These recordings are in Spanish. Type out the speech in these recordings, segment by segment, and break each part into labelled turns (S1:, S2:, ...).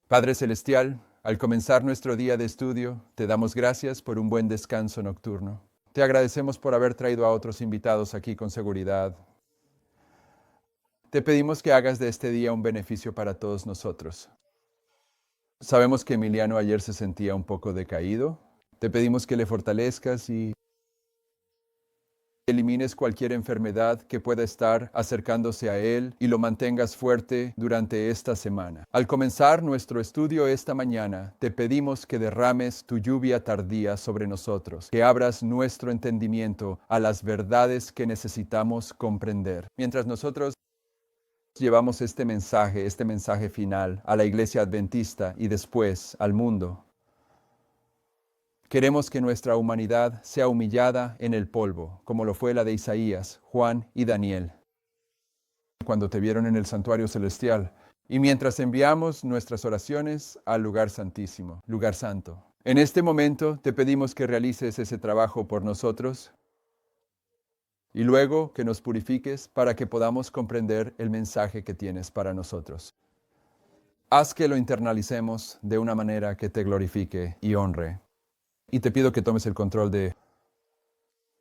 S1: Padre Celestial, al comenzar nuestro día de estudio, te damos gracias por un buen descanso nocturno. Te agradecemos por haber traído a otros invitados aquí con seguridad. Te pedimos que hagas de este día un beneficio para todos nosotros. Sabemos que Emiliano ayer se sentía un poco decaído. Te pedimos que le fortalezcas y elimines cualquier enfermedad que pueda estar acercándose a él y lo mantengas fuerte durante esta semana. Al comenzar nuestro estudio esta mañana, te pedimos que derrames tu lluvia tardía sobre nosotros, que abras nuestro entendimiento a las verdades que necesitamos comprender. Mientras nosotros llevamos este mensaje final a la iglesia adventista y después al mundo, queremos que nuestra humanidad sea humillada en el polvo, como lo fue la de Isaías, Juan y Daniel, cuando te vieron en el santuario celestial. Y mientras enviamos nuestras oraciones al lugar santísimo, lugar santo. En este momento te pedimos que realices ese trabajo por nosotros y luego que nos purifiques para que podamos comprender el mensaje que tienes para nosotros. Haz que lo internalicemos de una manera que te glorifique y honre. Y te pido que tomes el control de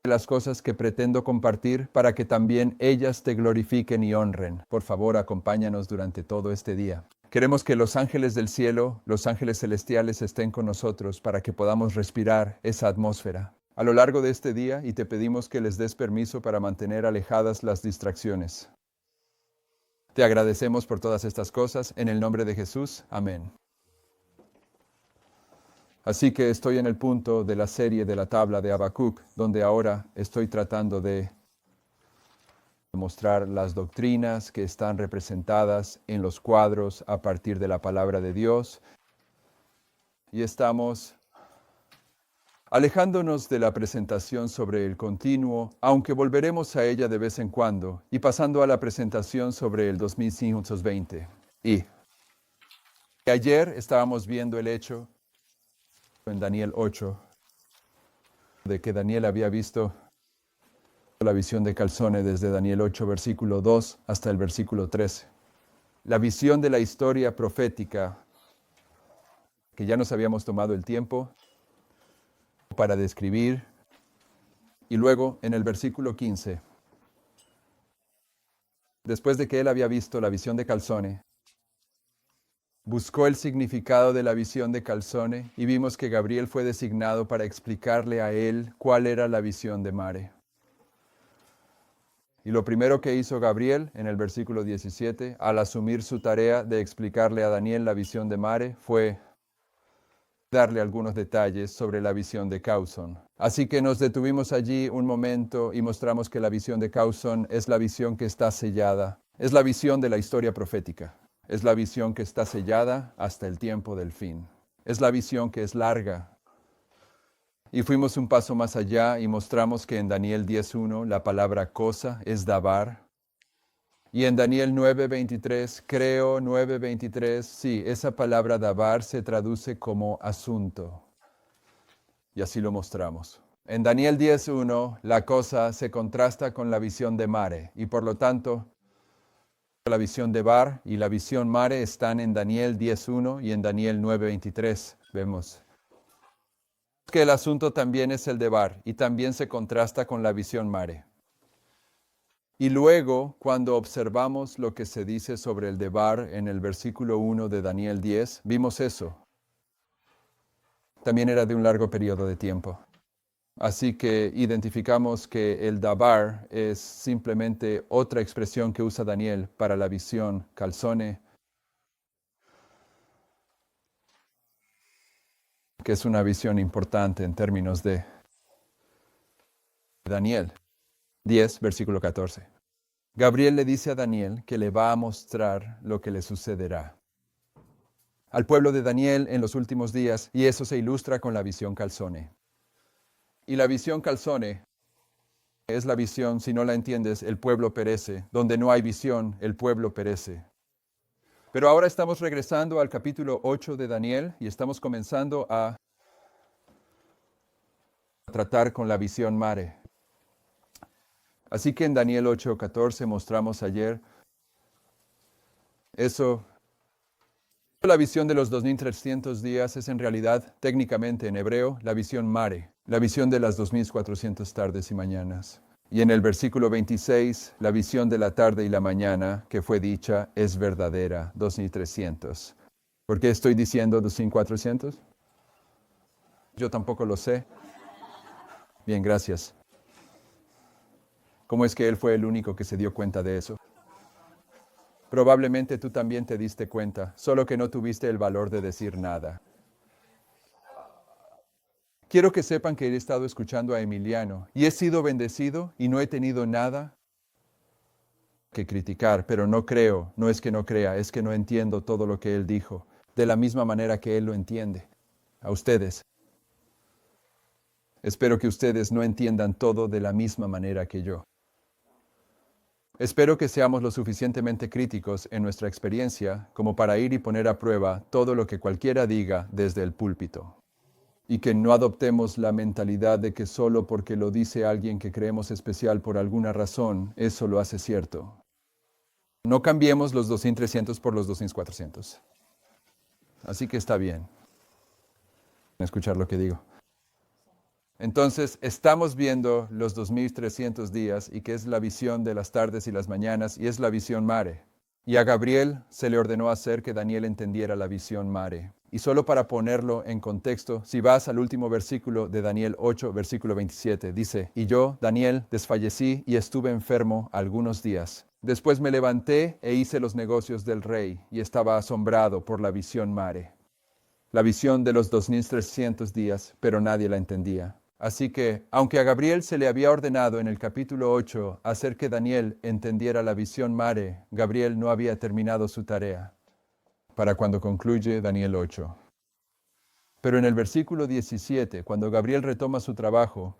S1: las cosas que pretendo compartir para que también ellas te glorifiquen y honren. Por favor, acompáñanos durante todo este día. Queremos que los ángeles del cielo, los ángeles celestiales estén con nosotros para que podamos respirar esa atmósfera a lo largo de este día y te pedimos que les des permiso para mantener alejadas las distracciones. Te agradecemos por todas estas cosas. En el nombre de Jesús. Amén. Así que estoy en el punto de la serie de la tabla de Habacuc, donde ahora estoy tratando de mostrar las doctrinas que están representadas en los cuadros a partir de la palabra de Dios. Y estamos alejándonos de la presentación sobre el continuo, aunque volveremos a ella de vez en cuando, y pasando a la presentación sobre el 2520. Y ayer estábamos viendo el hecho en Daniel 8, de que Daniel había visto la visión de Calzone desde Daniel 8, versículo 2 hasta el versículo 13. La visión de la historia profética, que ya nos habíamos tomado el tiempo para describir, y luego en el versículo 15, después de que él había visto la visión de Calzone, buscó el significado de la visión de Calzone y vimos que Gabriel fue designado para explicarle a él cuál era la visión de Mare. Y lo primero que hizo Gabriel en el versículo 17, al asumir su tarea de explicarle a Daniel la visión de Mare, fue darle algunos detalles sobre la visión de Causon. Así que nos detuvimos allí un momento y mostramos que la visión de Causon es la visión que está sellada. Es la visión de la historia profética. Es la visión que está sellada hasta el tiempo del fin. Es la visión que es larga. Y fuimos un paso más allá y mostramos que en Daniel 10.1 la palabra cosa es dabar. Y en Daniel 9.23, creo 9.23, sí, esa palabra dabar se traduce como asunto. Y así lo mostramos. En Daniel 10.1 la cosa se contrasta con la visión de Mare y por lo tanto la visión de Bar y la visión Mare están en Daniel 10.1 y en Daniel 9.23. Vemos que el asunto también es el de Bar y también se contrasta con la visión Mare. Y luego, cuando observamos lo que se dice sobre el de Bar en el versículo 1 de Daniel 10, vimos eso. También era de un largo periodo de tiempo. Así que identificamos que el dabar es simplemente otra expresión que usa Daniel para la visión Calzone, que es una visión importante en términos de Daniel 10, versículo 14. Gabriel le dice a Daniel que le va a mostrar lo que le sucederá al pueblo de Daniel en los últimos días, y eso se ilustra con la visión Calzone. Y la visión Calzone es la visión, si no la entiendes, el pueblo perece. Donde no hay visión, el pueblo perece. Pero ahora estamos regresando al capítulo 8 de Daniel y estamos comenzando a tratar con la visión Mare. Así que en Daniel 8:14 mostramos ayer eso La visión de los 2300 días es en realidad, técnicamente en hebreo, la visión mare, la visión de las 2400 tardes y mañanas. Y en el versículo 26, la visión de la tarde y la mañana que fue dicha es verdadera, 2300. ¿Por qué estoy diciendo 2400? Yo tampoco lo sé. Bien, gracias. ¿Cómo es que él fue el único que se dio cuenta de eso? Probablemente tú también te diste cuenta, solo que no tuviste el valor de decir nada. Quiero que sepan que he estado escuchando a Emiliano y he sido bendecido y no he tenido nada que criticar, pero no creo, no es que no crea, es que no entiendo todo lo que él dijo, de la misma manera que él lo entiende. A ustedes. Espero que ustedes no entiendan todo de la misma manera que yo. Espero que seamos lo suficientemente críticos en nuestra experiencia como para ir y poner a prueba todo lo que cualquiera diga desde el púlpito. Y que no adoptemos la mentalidad de que solo porque lo dice alguien que creemos especial por alguna razón, eso lo hace cierto. No cambiemos los 2300 por los 2400. Así que está bien escuchar lo que digo. Entonces, estamos viendo los 2300 días y que es la visión de las tardes y las mañanas y es la visión mare. Y a Gabriel se le ordenó hacer que Daniel entendiera la visión mare. Y solo para ponerlo en contexto, si vas al último versículo de Daniel 8, versículo 27, dice, y yo, Daniel, desfallecí y estuve enfermo algunos días. Después me levanté e hice los negocios del rey y estaba asombrado por la visión mare. La visión de los 2300 días, pero nadie la entendía. Así que, aunque a Gabriel se le había ordenado en el capítulo 8 hacer que Daniel entendiera la visión mare, Gabriel no había terminado su tarea para cuando concluye Daniel 8. Pero en el versículo 17, cuando Gabriel retoma su trabajo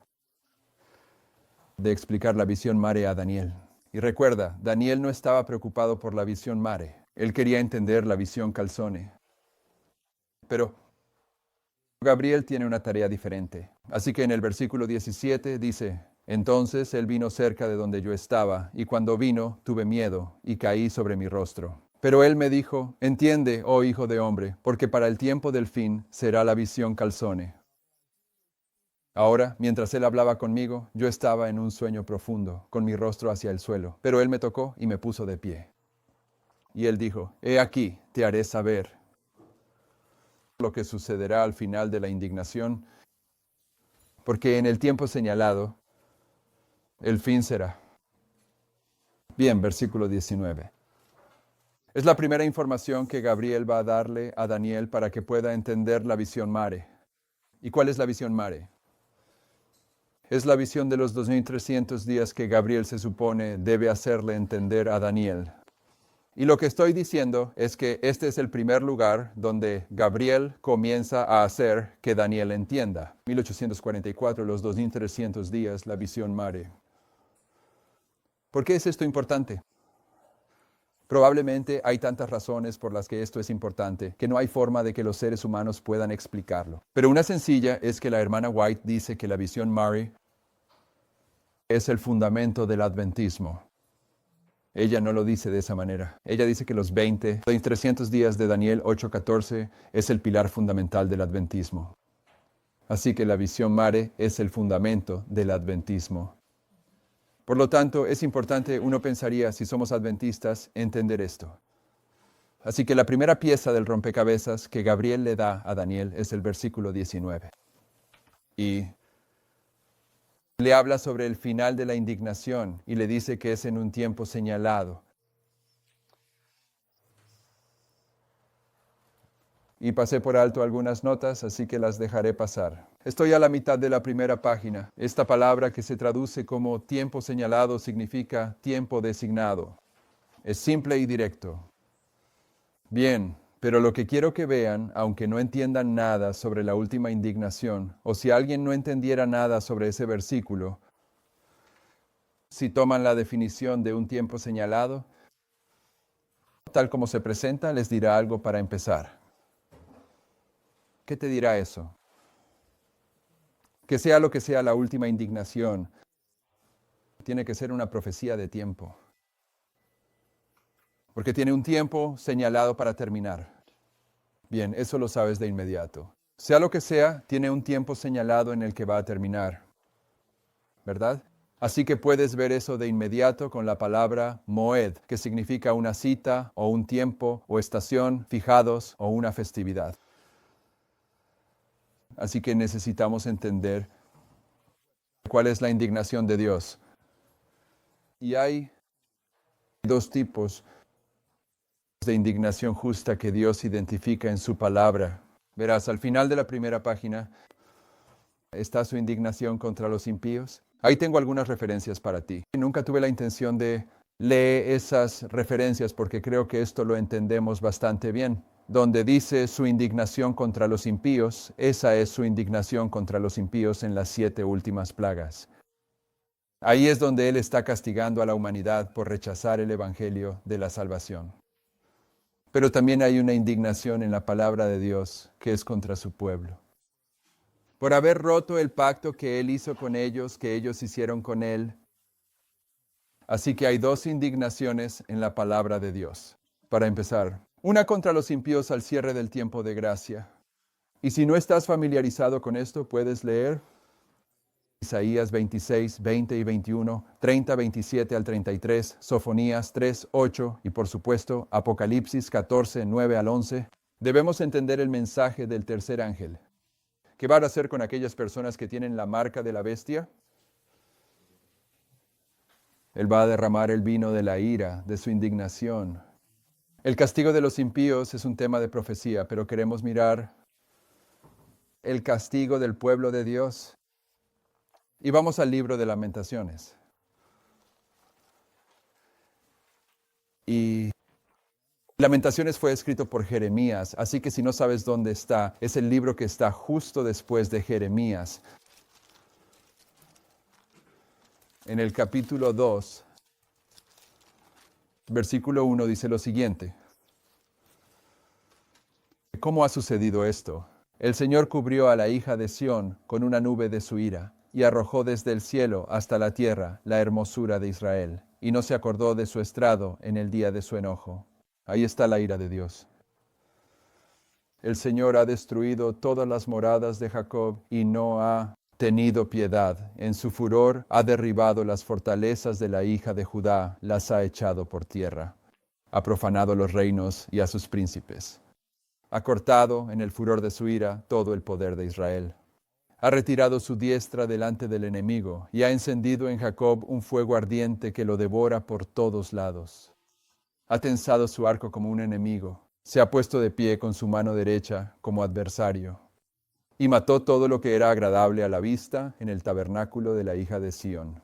S1: de explicar la visión mare a Daniel, y recuerda, Daniel no estaba preocupado por la visión mare, él quería entender la visión calzone. Pero Gabriel tiene una tarea diferente. Así que en el versículo 17 dice, entonces él vino cerca de donde yo estaba, y cuando vino tuve miedo, y caí sobre mi rostro. Pero él me dijo, entiende, oh hijo de hombre, porque para el tiempo del fin será la visión calzone. Ahora, mientras él hablaba conmigo, yo estaba en un sueño profundo, con mi rostro hacia el suelo, pero él me tocó y me puso de pie. Y él dijo, he aquí, te haré saber lo que sucederá al final de la indignación, porque en el tiempo señalado, el fin será. Bien, versículo 19. Es la primera información que Gabriel va a darle a Daniel para que pueda entender la visión mare. ¿Y cuál es la visión mare? Es la visión de los 2300 días que Gabriel se supone debe hacerle entender a Daniel. Y lo que estoy diciendo es que este es el primer lugar donde Gabriel comienza a hacer que Daniel entienda. 1844, los 2300 días, la visión mare. ¿Por qué es esto importante? Probablemente hay tantas razones por las que esto es importante que no hay forma de que los seres humanos puedan explicarlo. Pero una sencilla es que la hermana White dice que la visión mare es el fundamento del adventismo. Ella no lo dice de esa manera. Ella dice que los 300 días de Daniel 8:14 es el pilar fundamental del adventismo. Así que la visión mare es el fundamento del adventismo. Por lo tanto, es importante, uno pensaría, si somos adventistas, entender esto. Así que la primera pieza del rompecabezas que Gabriel le da a Daniel es el versículo 19. Y le habla sobre el final de la indignación y le dice que es en un tiempo señalado. Y pasé por alto algunas notas, así que las dejaré pasar. Estoy a la mitad de la primera página. Esta palabra que se traduce como tiempo señalado significa tiempo designado. Es simple y directo. Bien, pero lo que quiero que vean, aunque no entiendan nada sobre la última indignación, o si alguien no entendiera nada sobre ese versículo, si toman la definición de un tiempo señalado, tal como se presenta, les dirá algo para empezar. ¿Qué te dirá eso? Que sea lo que sea la última indignación, tiene que ser una profecía de tiempo. Porque tiene un tiempo señalado para terminar. Bien, eso lo sabes de inmediato. Sea lo que sea, tiene un tiempo señalado en el que va a terminar, ¿verdad? Así que puedes ver eso de inmediato con la palabra moed, que significa una cita o un tiempo o estación fijados o una festividad. Así que necesitamos entender cuál es la indignación de Dios. Y hay dos tipos de indignación justa que Dios identifica en su palabra. Verás, al final de la primera página está su indignación contra los impíos. Ahí tengo algunas referencias para ti. Nunca tuve la intención de leer esas referencias porque creo que esto lo entendemos bastante bien. Donde dice su indignación contra los impíos, esa es su indignación contra los impíos en las 7 últimas plagas. Ahí es donde Él está castigando a la humanidad por rechazar el Evangelio de la salvación. Pero también hay una indignación en la palabra de Dios que es contra su pueblo. Por haber roto el pacto que Él hizo con ellos, que ellos hicieron con Él. Así que hay dos indignaciones en la palabra de Dios. Para empezar, una contra los impíos al cierre del tiempo de gracia. Y si no estás familiarizado con esto, puedes leer Isaías 26, 20 y 21, 30, 27 al 33, Sofonías 3, 8 y por supuesto Apocalipsis 14, 9 al 11. Debemos entender el mensaje del tercer ángel. ¿Qué va a hacer con aquellas personas que tienen la marca de la bestia? Él va a derramar el vino de la ira, de su indignación. El castigo de los impíos es un tema de profecía, pero queremos mirar el castigo del pueblo de Dios. Y vamos al libro de Lamentaciones. Y Lamentaciones fue escrito por Jeremías, así que si no sabes dónde está, es el libro que está justo después de Jeremías. En el capítulo 2, versículo 1 dice lo siguiente. ¿Cómo ha sucedido esto? El Señor cubrió a la hija de Sión con una nube de su ira y arrojó desde el cielo hasta la tierra la hermosura de Israel, y no se acordó de su estrado en el día de su enojo. Ahí está la ira de Dios. El Señor ha destruido todas las moradas de Jacob y no ha tenido piedad. En su furor ha derribado las fortalezas de la hija de Judá, las ha echado por tierra. Ha profanado los reinos y a sus príncipes. Ha cortado en el furor de su ira todo el poder de Israel. Ha retirado su diestra delante del enemigo y ha encendido en Jacob un fuego ardiente que lo devora por todos lados. Ha tensado su arco como un enemigo, se ha puesto de pie con su mano derecha como adversario, y mató todo lo que era agradable a la vista en el tabernáculo de la hija de Sión.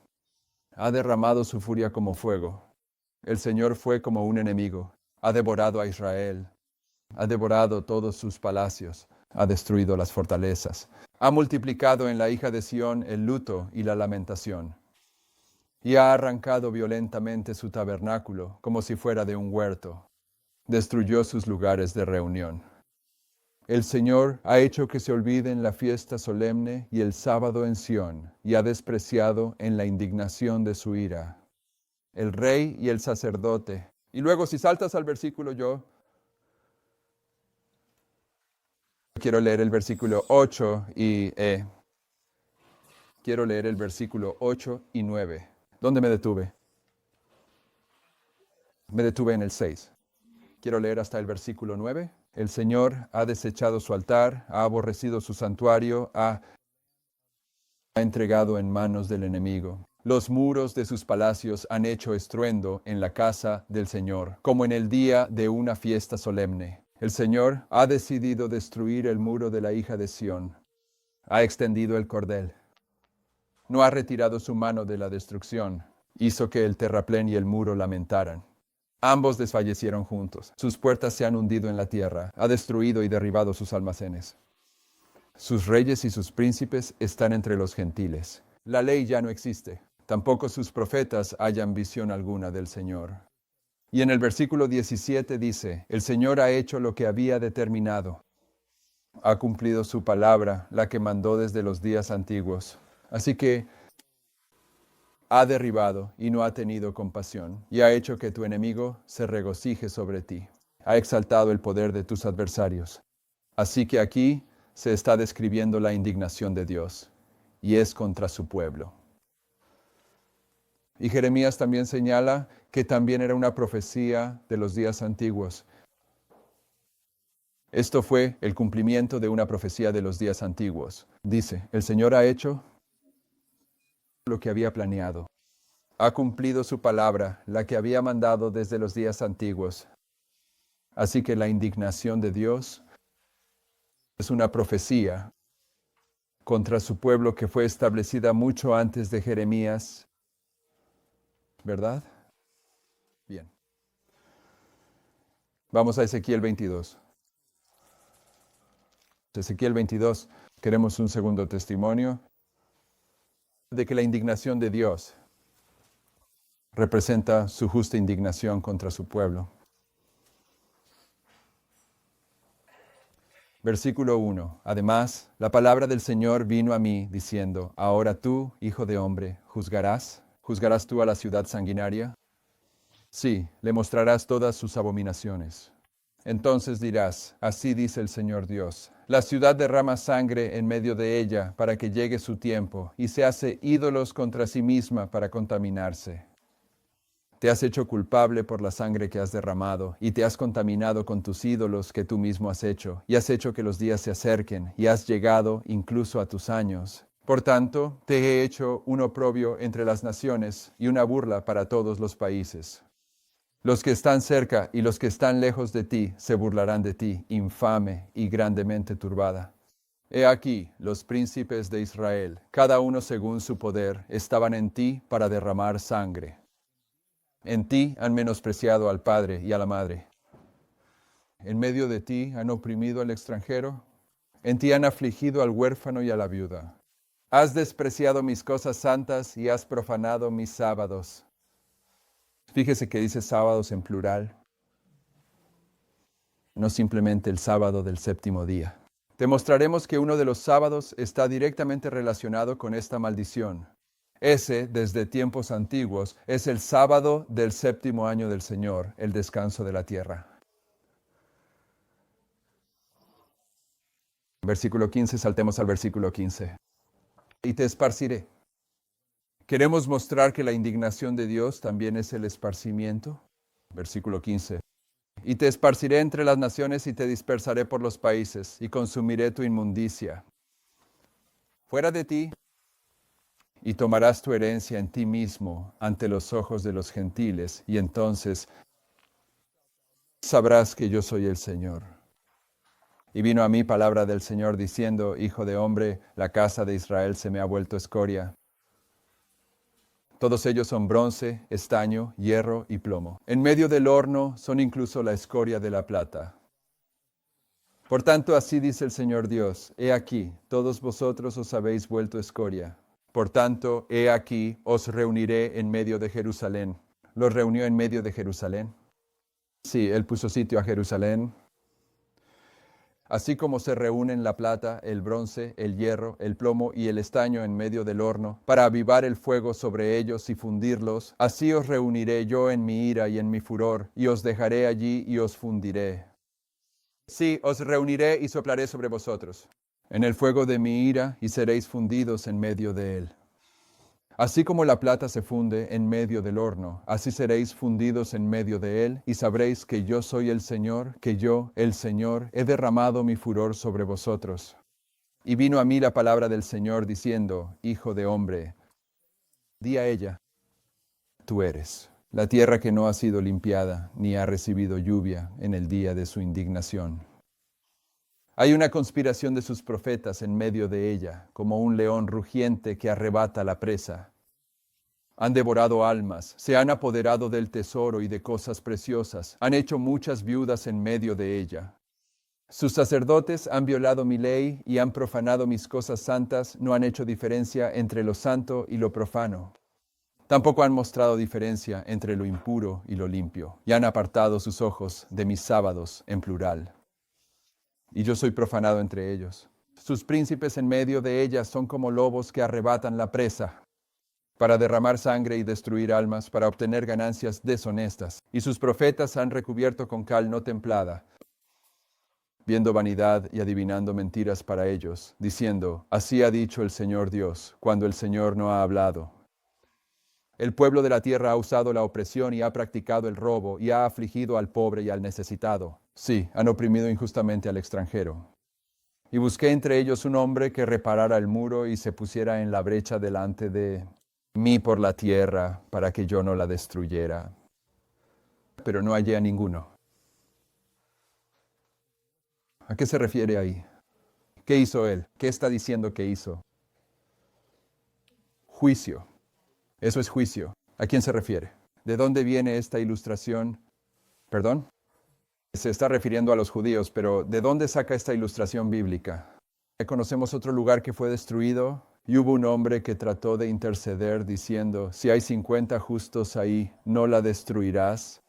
S1: Ha derramado su furia como fuego. El Señor fue como un enemigo, ha devorado a Israel, ha devorado todos sus palacios, ha destruido las fortalezas, ha multiplicado en la hija de Sión el luto y la lamentación. Y ha arrancado violentamente su tabernáculo como si fuera de un huerto. Destruyó sus lugares de reunión. El Señor ha hecho que se olviden la fiesta solemne y el sábado en Sión, y ha despreciado en la indignación de su ira el rey y el sacerdote. Y luego si saltas al versículo quiero leer el versículo 8 y quiero leer el versículo 8 y 9. ¿Dónde me detuve? Me detuve en el 6. Quiero leer hasta el versículo 9. El Señor ha desechado su altar, ha aborrecido su santuario, ha entregado en manos del enemigo. Los muros de sus palacios han hecho estruendo en la casa del Señor, como en el día de una fiesta solemne. El Señor ha decidido destruir el muro de la hija de Sión. Ha extendido el cordel. No ha retirado su mano de la destrucción. Hizo que el terraplén y el muro lamentaran. Ambos desfallecieron juntos. Sus puertas se han hundido en la tierra. Ha destruido y derribado sus almacenes. Sus reyes y sus príncipes están entre los gentiles. La ley ya no existe. Tampoco sus profetas hallan visión alguna del Señor. Y en el versículo 17 dice, el Señor ha hecho lo que había determinado. Ha cumplido su palabra, la que mandó desde los días antiguos. Así que ha derribado y no ha tenido compasión, y ha hecho que tu enemigo se regocije sobre ti. Ha exaltado el poder de tus adversarios. Así que aquí se está describiendo la indignación de Dios, y es contra su pueblo. Y Jeremías también señala que también era una profecía de los días antiguos. Esto fue el cumplimiento de una profecía de los días antiguos. Dice, el Señor ha hecho lo que había planeado. Ha cumplido su palabra, la que había mandado desde los días antiguos. Así que la indignación de Dios es una profecía contra su pueblo que fue establecida mucho antes de Jeremías, ¿verdad? Bien. Vamos a Ezequiel 22. Ezequiel 22, queremos un segundo testimonio de que la indignación de Dios representa su justa indignación contra su pueblo. Versículo 1. Además, la palabra del Señor vino a mí, diciendo, ahora tú, hijo de hombre, ¿juzgarás? ¿Juzgarás tú a la ciudad sanguinaria? Sí, le mostrarás todas sus abominaciones. Entonces dirás, así dice el Señor Dios, la ciudad derrama sangre en medio de ella para que llegue su tiempo, y se hace ídolos contra sí misma para contaminarse. Te has hecho culpable por la sangre que has derramado, y te has contaminado con tus ídolos que tú mismo has hecho, y has hecho que los días se acerquen, y has llegado incluso a tus años. Por tanto, te he hecho un oprobio entre las naciones y una burla para todos los países. Los que están cerca y los que están lejos de ti se burlarán de ti, infame y grandemente turbada. He aquí, los príncipes de Israel, cada uno según su poder, estaban en ti para derramar sangre. En ti han menospreciado al padre y a la madre. En medio de ti han oprimido al extranjero. En ti han afligido al huérfano y a la viuda. Has despreciado mis cosas santas y has profanado mis sábados. Fíjese que dice sábados en plural, no simplemente el sábado del séptimo día. Demostraremos que uno de los sábados está directamente relacionado con esta maldición. Ese, desde tiempos antiguos, es el sábado del séptimo año del Señor, el descanso de la tierra. Versículo 15, saltemos al versículo 15. Y te esparciré. Queremos mostrar que la indignación de Dios también es el esparcimiento. Versículo 15. Y te esparciré entre las naciones y te dispersaré por los países, y consumiré tu inmundicia. Fuera de ti, y tomarás tu herencia en ti mismo ante los ojos de los gentiles, y entonces sabrás que yo soy el Señor. Y vino a mí palabra del Señor diciendo, Hijo de hombre, la casa de Israel se me ha vuelto escoria. Todos ellos son bronce, estaño, hierro y plomo. En medio del horno son incluso la escoria de la plata. Por tanto, así dice el Señor Dios, he aquí, todos vosotros os habéis vuelto escoria. Por tanto, he aquí, os reuniré en medio de Jerusalén. ¿Los reunió en medio de Jerusalén? Sí, él puso sitio a Jerusalén. Así como se reúnen la plata, el bronce, el hierro, el plomo y el estaño en medio del horno, para avivar el fuego sobre ellos y fundirlos, así os reuniré yo en mi ira y en mi furor, y os dejaré allí y os fundiré. Sí, os reuniré y soplaré sobre vosotros, en el fuego de mi ira, y seréis fundidos en medio de él. Así como la plata se funde en medio del horno, así seréis fundidos en medio de él, y sabréis que yo soy el Señor, que yo, el Señor, he derramado mi furor sobre vosotros. Y vino a mí la palabra del Señor diciendo, Hijo de hombre, di a ella, tú eres la tierra que no ha sido limpiada, ni ha recibido lluvia en el día de su indignación. Hay una conspiración de sus profetas en medio de ella, como un león rugiente que arrebata la presa. Han devorado almas, se han apoderado del tesoro y de cosas preciosas, han hecho muchas viudas en medio de ella. Sus sacerdotes han violado mi ley y han profanado mis cosas santas, no han hecho diferencia entre lo santo y lo profano. Tampoco han mostrado diferencia entre lo impuro y lo limpio, y han apartado sus ojos de mis sábados en plural. Y yo soy profanado entre ellos. Sus príncipes en medio de ellas son como lobos que arrebatan la presa, para derramar sangre y destruir almas, para obtener ganancias deshonestas. Y sus profetas han recubierto con cal no templada. viendo vanidad y adivinando mentiras para ellos, diciendo, así ha dicho el Señor Dios, cuando el Señor no ha hablado. El pueblo de la tierra ha usado la opresión y ha practicado el robo y ha afligido al pobre y al necesitado. Sí, han oprimido injustamente al extranjero. Y busqué entre ellos un hombre que reparara el muro y se pusiera en la brecha delante de mí por la tierra para que yo no la destruyera. Pero no hallé a ninguno. ¿A qué se refiere ahí? ¿Qué hizo él? ¿Qué está diciendo que hizo? Juicio. Eso es juicio. ¿A quién se refiere? ¿De dónde viene esta ilustración? ¿Perdón? Se está refiriendo a los judíos, pero ¿de dónde saca esta ilustración bíblica? Conocemos otro lugar que fue destruido y hubo un hombre que trató de interceder diciendo, si hay 50 justos ahí, ¿no la destruirás?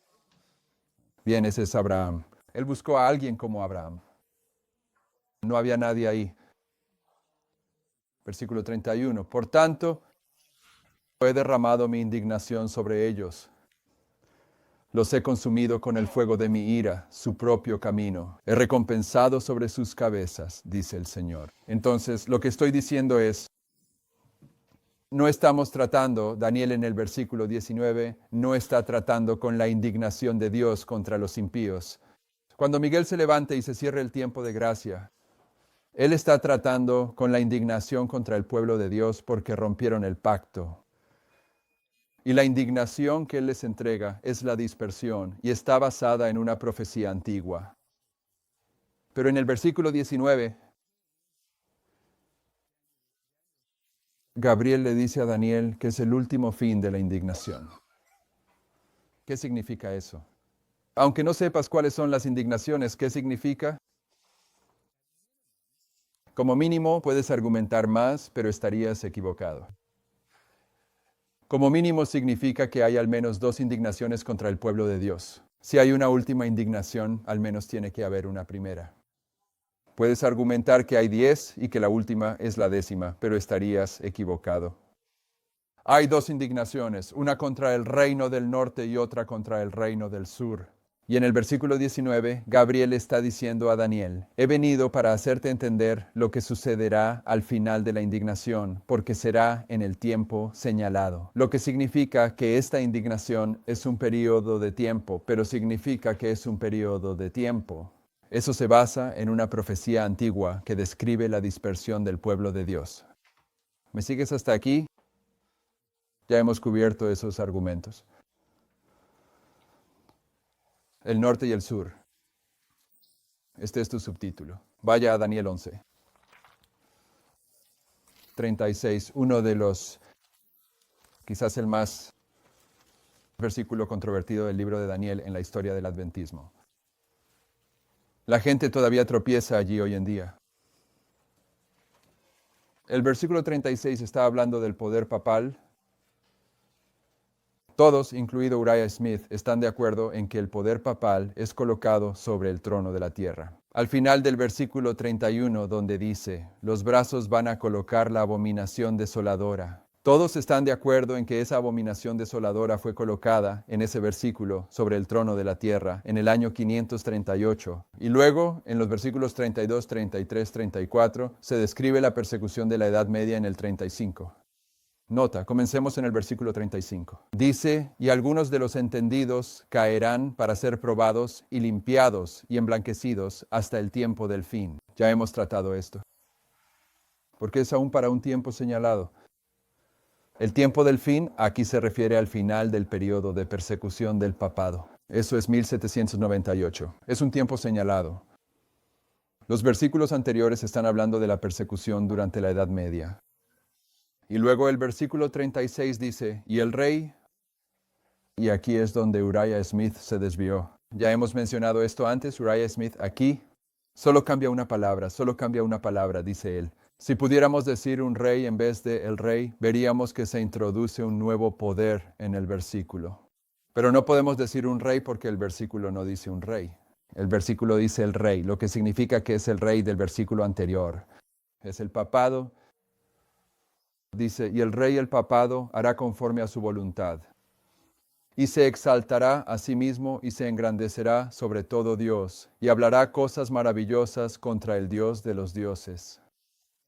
S1: Bien, ese es Abraham. Él buscó a alguien como Abraham. No había nadie ahí. Versículo 31. Por tanto, he derramado mi indignación sobre ellos. Los he consumido con el fuego de mi ira, su propio camino. He recompensado sobre sus cabezas, dice el Señor. Entonces, lo que estoy diciendo es, no estamos tratando, Daniel en el versículo 19, no está tratando con la indignación de Dios contra los impíos. Cuando Miguel se levante y se cierre el tiempo de gracia, él está tratando con la indignación contra el pueblo de Dios porque rompieron el pacto. Y la indignación que él les entrega es la dispersión y está basada en una profecía antigua. Pero en el versículo 19, Gabriel le dice a Daniel que es el último fin de la indignación. ¿Qué significa eso? Aunque no sepas cuáles son las indignaciones, ¿qué significa? Como mínimo puedes argumentar más, pero estarías equivocado. Como mínimo significa que hay al menos 2 indignaciones contra el pueblo de Dios. Si hay una última indignación, al menos tiene que haber una primera. Puedes argumentar que hay 10 y que la última es la 10ª, pero estarías equivocado. Hay 2 indignaciones, una contra el reino del norte y otra contra el reino del sur. Y en el versículo 19, Gabriel está diciendo a Daniel, he venido para hacerte entender lo que sucederá al final de la indignación, porque será en el tiempo señalado. Lo que significa que esta indignación es un periodo de tiempo, pero significa que es un periodo de tiempo. Eso se basa en una profecía antigua que describe la dispersión del pueblo de Dios. ¿Me sigues hasta aquí? Ya hemos cubierto esos argumentos. El norte y el sur. Este es tu subtítulo. Vaya a Daniel 11. 36, uno de los, quizás el más versículo controvertido del libro de Daniel en la historia del adventismo. La gente todavía tropieza allí hoy en día. El versículo 36 está hablando del poder papal. Todos, incluido Uriah Smith, están de acuerdo en que el poder papal es colocado sobre el trono de la tierra. Al final del versículo 31, donde dice, los brazos van a colocar la abominación desoladora. Todos están de acuerdo en que esa abominación desoladora fue colocada en ese versículo sobre el trono de la tierra en el año 538. Y luego, en los versículos 32, 33, 34, se describe la persecución de la Edad Media en el 35. Nota, comencemos en el versículo 35. Dice, y algunos de los entendidos caerán para ser probados y limpiados y emblanquecidos hasta el tiempo del fin. Ya hemos tratado esto. Porque es aún para un tiempo señalado. El tiempo del fin aquí se refiere al final del periodo de persecución del papado. Eso es 1798. Es un tiempo señalado. Los versículos anteriores están hablando de la persecución durante la Edad Media. Y luego el versículo 36 dice, y el rey, y aquí es donde Uriah Smith se desvió. Ya hemos mencionado esto antes, Uriah Smith aquí, solo cambia una palabra, dice él. Si pudiéramos decir un rey en vez de el rey, veríamos que se introduce un nuevo poder en el versículo. Pero no podemos decir un rey porque el versículo no dice un rey. El versículo dice el rey, lo que significa que es el rey del versículo anterior. Es el papado. Dice, y el rey el papado hará conforme a su voluntad. y se exaltará a sí mismo y se engrandecerá sobre todo Dios, y hablará cosas maravillosas contra el Dios de los dioses,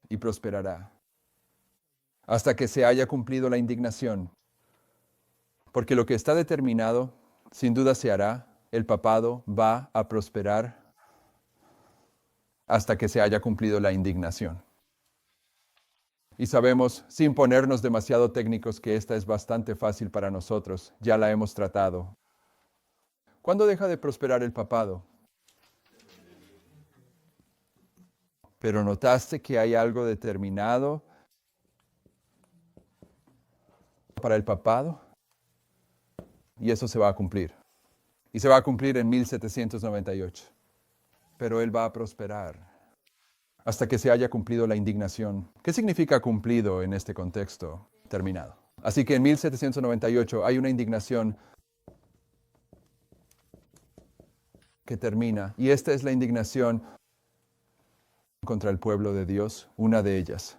S1: y prosperará, hasta que se haya cumplido la indignación. Porque lo que está determinado, sin duda se hará, el papado va a prosperar hasta que se haya cumplido la indignación. Y sabemos, sin ponernos demasiado técnicos, que esta es bastante fácil para nosotros, ya la hemos tratado. ¿Cuándo deja de prosperar el papado? Pero notaste que hay algo determinado para el papado, y eso se va a cumplir. Y se va a cumplir en 1798. Pero él va a prosperar hasta que se haya cumplido la indignación. ¿Qué significa cumplido en este contexto? Terminado. Así que en 1798 hay una indignación que termina, y esta es la indignación contra el pueblo de Dios, una de ellas.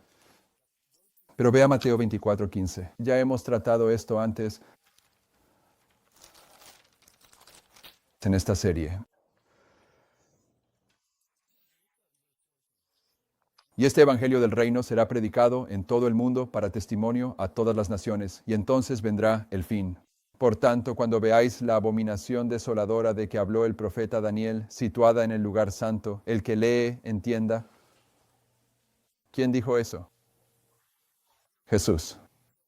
S1: Pero vea Mateo 24:15. Ya hemos tratado esto antes en esta serie. Y este evangelio del reino será predicado en todo el mundo para testimonio a todas las naciones, y entonces vendrá el fin. Por tanto, cuando veáis la abominación desoladora de que habló el profeta Daniel, situada en el lugar santo, el que lee, entienda. ¿Quién dijo eso? Jesús.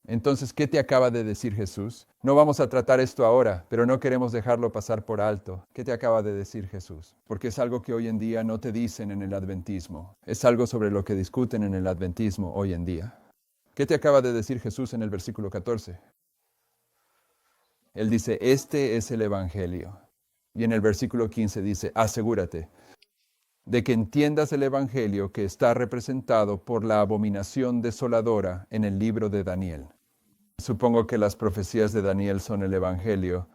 S1: Entonces, ¿qué te acaba de decir Jesús? No vamos a tratar esto ahora, pero no queremos dejarlo pasar por alto. ¿Qué te acaba de decir Jesús? Porque es algo que hoy en día no te dicen en el adventismo. Es algo sobre lo que discuten en el adventismo hoy en día. ¿Qué te acaba de decir Jesús en el versículo 14? Él dice, este es el evangelio. Y en el versículo 15 dice, asegúrate de que entiendas el evangelio que está representado por la abominación desoladora en el libro de Daniel. Supongo que las profecías de Daniel son el evangelio.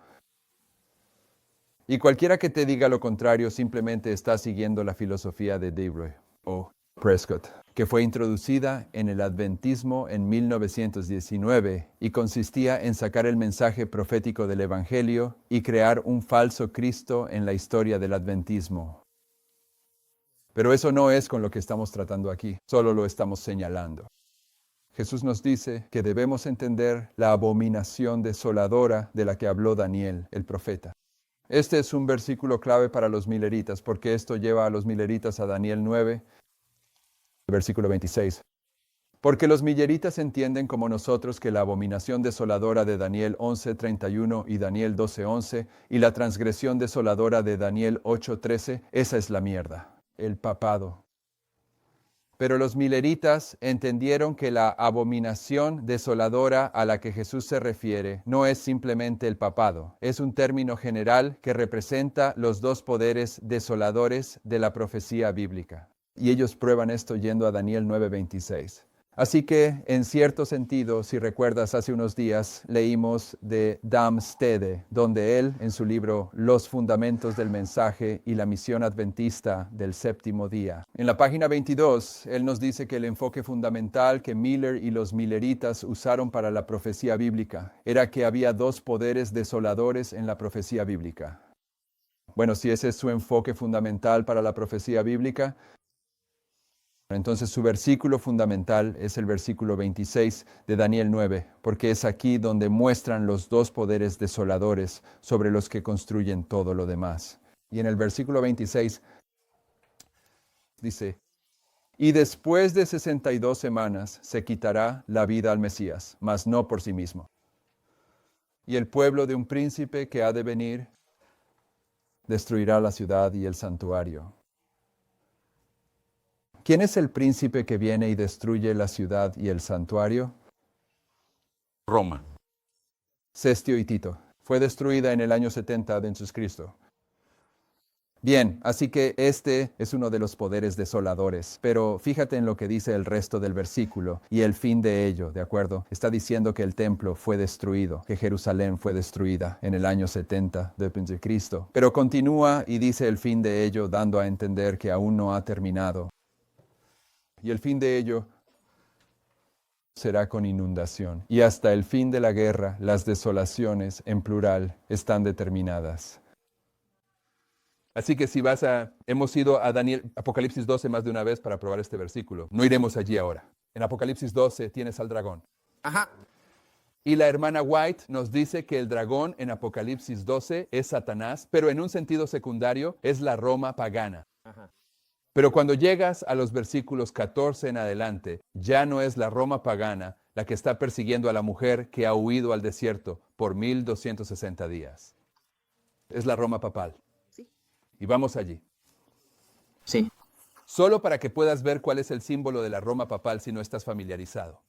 S1: Y cualquiera que te diga lo contrario simplemente está siguiendo la filosofía de Debray o Prescott, que fue introducida en el adventismo en 1919 y consistía en sacar el mensaje profético del evangelio y crear un falso Cristo en la historia del adventismo. Pero eso no es con lo que estamos tratando aquí, solo lo estamos señalando. Jesús nos dice que debemos entender la abominación desoladora de la que habló Daniel, el profeta. Este es un versículo clave para los mileritas, porque esto lleva a los mileritas a Daniel 9, versículo 26. Porque los milleritas entienden como nosotros que la abominación desoladora de Daniel 11:31 y Daniel 12:11 y la transgresión desoladora de Daniel 8:13, esa es la mierda, el papado. Pero los mileritas entendieron que la abominación desoladora a la que Jesús se refiere no es simplemente el papado, es un término general que representa los dos poderes desoladores de la profecía bíblica. Y ellos prueban esto yendo a Daniel 9:26. Así que, en cierto sentido, si recuerdas, hace unos días leímos de Dam Stede, donde él, en su libro Los Fundamentos del Mensaje y la Misión Adventista del Séptimo Día, en la página 22, él nos dice que el enfoque fundamental que Miller y los milleritas usaron para la profecía bíblica era que había dos poderes desoladores en la profecía bíblica. Bueno, si ese es su enfoque fundamental para la profecía bíblica, entonces su versículo fundamental es el versículo 26 de Daniel 9, porque es aquí donde muestran los dos poderes desoladores sobre los que construyen todo lo demás. Y en el versículo 26 dice, y después de 62 semanas se quitará la vida al Mesías, mas no por sí mismo. Y el pueblo de un príncipe que ha de venir destruirá la ciudad y el santuario. ¿Quién es el príncipe que viene y destruye la ciudad y el santuario?
S2: Roma.
S1: Cestio y Tito. Fue destruida en el año 70 de Cristo. Bien, así que este es uno de los poderes desoladores, pero fíjate en lo que dice el resto del versículo y el fin de ello, ¿de acuerdo? Está diciendo que el templo fue destruido, que Jerusalén fue destruida en el año 70 de Cristo, pero continúa y dice el fin de ello dando a entender que aún no ha terminado. Y el fin de ello será con inundación. Y hasta el fin de la guerra, las desolaciones, en plural, están determinadas. Así que hemos ido a Apocalipsis 12 más de una vez para probar este versículo. No iremos allí ahora. En Apocalipsis 12 tienes al dragón.
S3: Ajá.
S1: Y la hermana White nos dice que el dragón en Apocalipsis 12 es Satanás, pero en un sentido secundario es la Roma pagana.
S3: Ajá.
S1: Pero cuando llegas a los versículos 14 en adelante, ya no es la Roma pagana la que está persiguiendo a la mujer que ha huido al desierto por 1260 días. Es la Roma papal.
S3: Sí.
S1: Y vamos allí.
S3: Sí.
S1: Solo para que puedas ver cuál es el símbolo de la Roma papal si no estás familiarizado.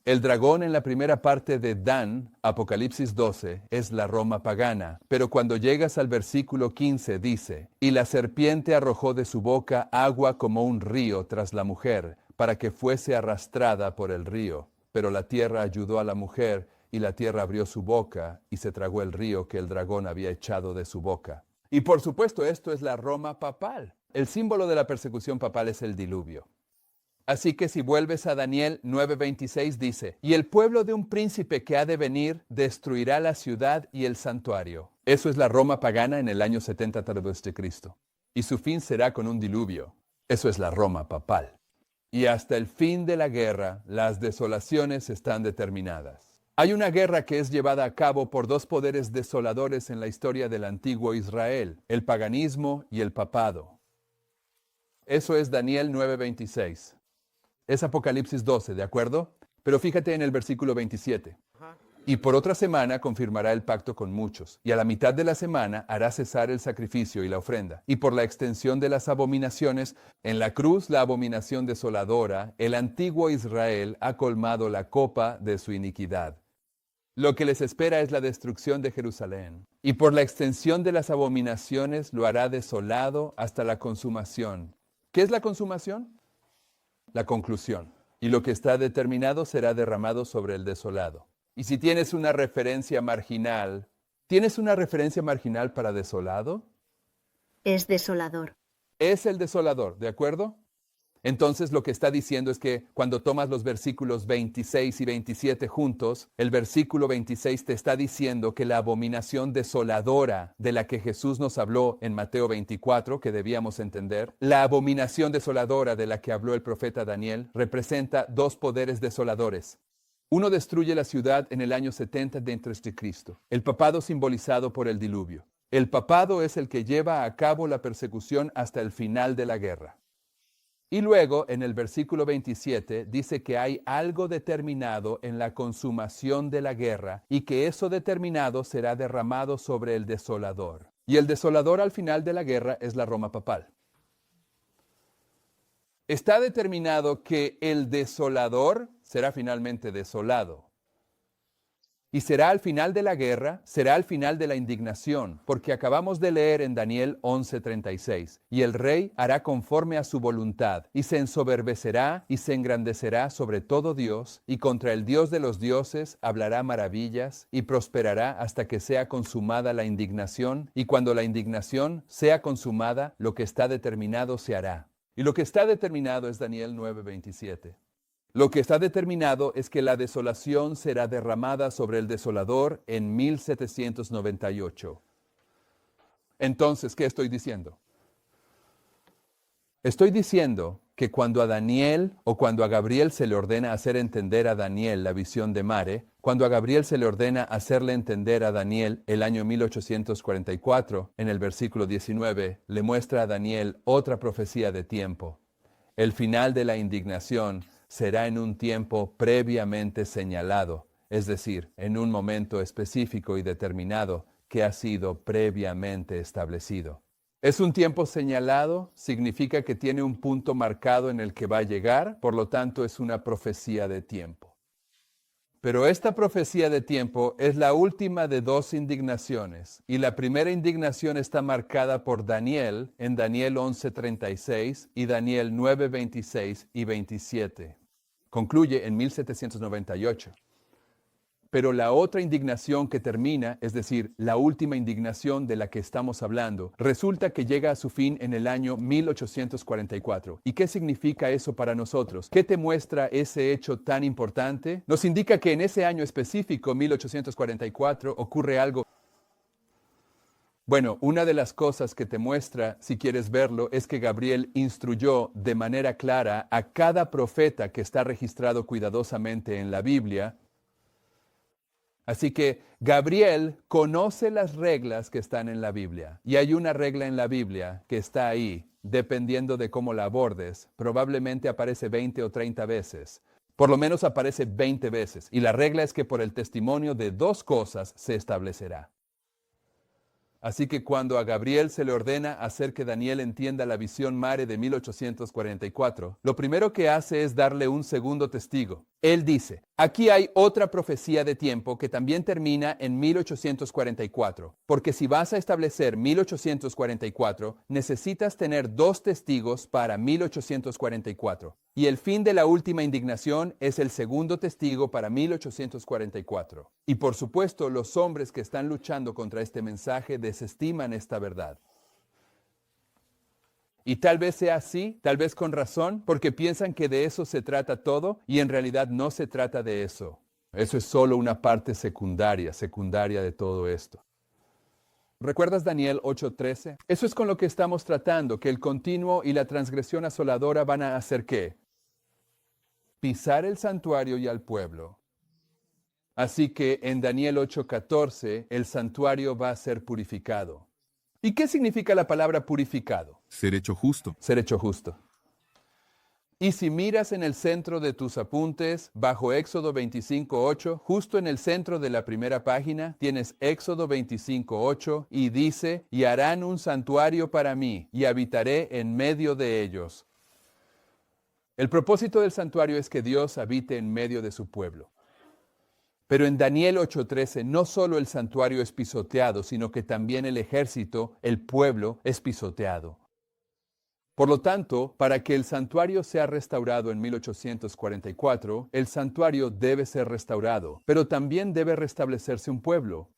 S1: El dragón en la primera parte de Dan, Apocalipsis 12, es la Roma pagana, pero cuando llegas al versículo 15 dice, y la serpiente arrojó de su boca agua como un río tras la mujer, para que fuese arrastrada por el río. Pero la tierra ayudó a la mujer, y la tierra abrió su boca, y se tragó el río que el dragón había echado de su boca. Y por supuesto esto es la Roma papal. El símbolo de la persecución papal es el diluvio. Así que si vuelves a Daniel 9:26 dice, y el pueblo de un príncipe que ha de venir destruirá la ciudad y el santuario. Eso es la Roma pagana en el año 70 tras de Cristo. Y su fin será con un diluvio. Eso es la Roma papal. Y hasta el fin de la guerra, las desolaciones están determinadas. Hay una guerra que es llevada a cabo por dos poderes desoladores en la historia del antiguo Israel, el paganismo y el papado. Eso es Daniel 9:26. Es Apocalipsis 12, ¿de acuerdo? Pero fíjate en el versículo 27. Y por otra semana confirmará el pacto con muchos, y a la mitad de la semana hará cesar el sacrificio y la ofrenda. Y por la extensión de las abominaciones, en la cruz la abominación desoladora, el antiguo Israel ha colmado la copa de su iniquidad. Lo que les espera es la destrucción de Jerusalén. Y por la extensión de las abominaciones lo hará desolado hasta la consumación. ¿Qué es la consumación? La conclusión. Y lo que está determinado será derramado sobre el desolado. Y si tienes una referencia marginal, ¿tienes una referencia marginal para desolado?
S4: Es desolador.
S1: Es el desolador, ¿de acuerdo? Entonces lo que está diciendo es que cuando tomas los versículos 26 y 27 juntos, el versículo 26 te está diciendo que la abominación desoladora de la que Jesús nos habló en Mateo 24, que debíamos entender, la abominación desoladora de la que habló el profeta Daniel, representa dos poderes desoladores. Uno destruye la ciudad en el año 70 de Cristo, el papado simbolizado por el diluvio. El papado es el que lleva a cabo la persecución hasta el final de la guerra. Y luego, en el versículo 27, dice que hay algo determinado en la consumación de la guerra y que eso determinado será derramado sobre el desolador. Y el desolador al final de la guerra es la Roma papal. Está determinado que el desolador será finalmente desolado. Y será al final de la guerra, será al final de la indignación, porque acabamos de leer en Daniel 11:36, y el rey hará conforme a su voluntad, y se ensoberbecerá y se engrandecerá sobre todo Dios, y contra el Dios de los dioses hablará maravillas, y prosperará hasta que sea consumada la indignación, y cuando la indignación sea consumada, lo que está determinado se hará. Y lo que está determinado es Daniel 9:27. Lo que está determinado es que la desolación será derramada sobre el desolador en 1798. Entonces, ¿qué estoy diciendo? Estoy diciendo que cuando a Daniel o cuando a Gabriel se le ordena hacer entender a Daniel la visión de Mare, cuando a Gabriel se le ordena hacerle entender a Daniel el año 1844, en el versículo 19, le muestra a Daniel otra profecía de tiempo. El final de la indignación será en un tiempo previamente señalado, es decir, en un momento específico y determinado que ha sido previamente establecido. Es un tiempo señalado, significa que tiene un punto marcado en el que va a llegar, por lo tanto es una profecía de tiempo. Pero esta profecía de tiempo es la última de dos indignaciones, y la primera indignación está marcada por Daniel en Daniel 11:36 y Daniel 9:26 y 27. Concluye en 1798. Pero la otra indignación que termina, es decir, la última indignación de la que estamos hablando, resulta que llega a su fin en el año 1844. ¿Y qué significa eso para nosotros? ¿Qué te muestra ese hecho tan importante? Nos indica que en ese año específico, 1844, ocurre algo. Bueno, una de las cosas que te muestra, si quieres verlo, es que Gabriel instruyó de manera clara a cada profeta que está registrado cuidadosamente en la Biblia. Así que Gabriel conoce las reglas que están en la Biblia. Y hay una regla en la Biblia que está ahí, dependiendo de cómo la abordes. Probablemente aparece 20 o 30 veces. Por lo menos aparece 20 veces. Y la regla es que por el testimonio de dos cosas se establecerá. Así que cuando a Gabriel se le ordena hacer que Daniel entienda la visión Mare de 1844, lo primero que hace es darle un segundo testigo. Él dice, aquí hay otra profecía de tiempo que también termina en 1844, porque si vas a establecer 1844, necesitas tener dos testigos para 1844. Y el fin de la última indignación es el segundo testigo para 1844. Y por supuesto, los hombres que están luchando contra este mensaje desestiman esta verdad. Y tal vez sea así, tal vez con razón, porque piensan que de eso se trata todo y en realidad no se trata de eso. Eso es solo una parte secundaria de todo esto. ¿Recuerdas Daniel 8:13? Eso es con lo que estamos tratando, que el continuo y la transgresión asoladora van a hacer ¿qué? Pisar el santuario y al pueblo. Así que en Daniel 8:14 el santuario va a ser purificado. ¿Y qué significa la palabra purificado?
S5: Ser hecho justo.
S1: Ser hecho justo. Y si miras en el centro de tus apuntes, bajo Éxodo 25:8, justo en el centro de la primera página, tienes Éxodo 25:8 y dice, y harán un santuario para mí, y habitaré en medio de ellos. El propósito del santuario es que Dios habite en medio de su pueblo. Pero en Daniel 8:13 no solo el santuario es pisoteado, sino que también el ejército, el pueblo, es pisoteado. Por lo tanto, para que el santuario sea restaurado en 1844, el santuario debe ser restaurado, pero también debe restablecerse un pueblo.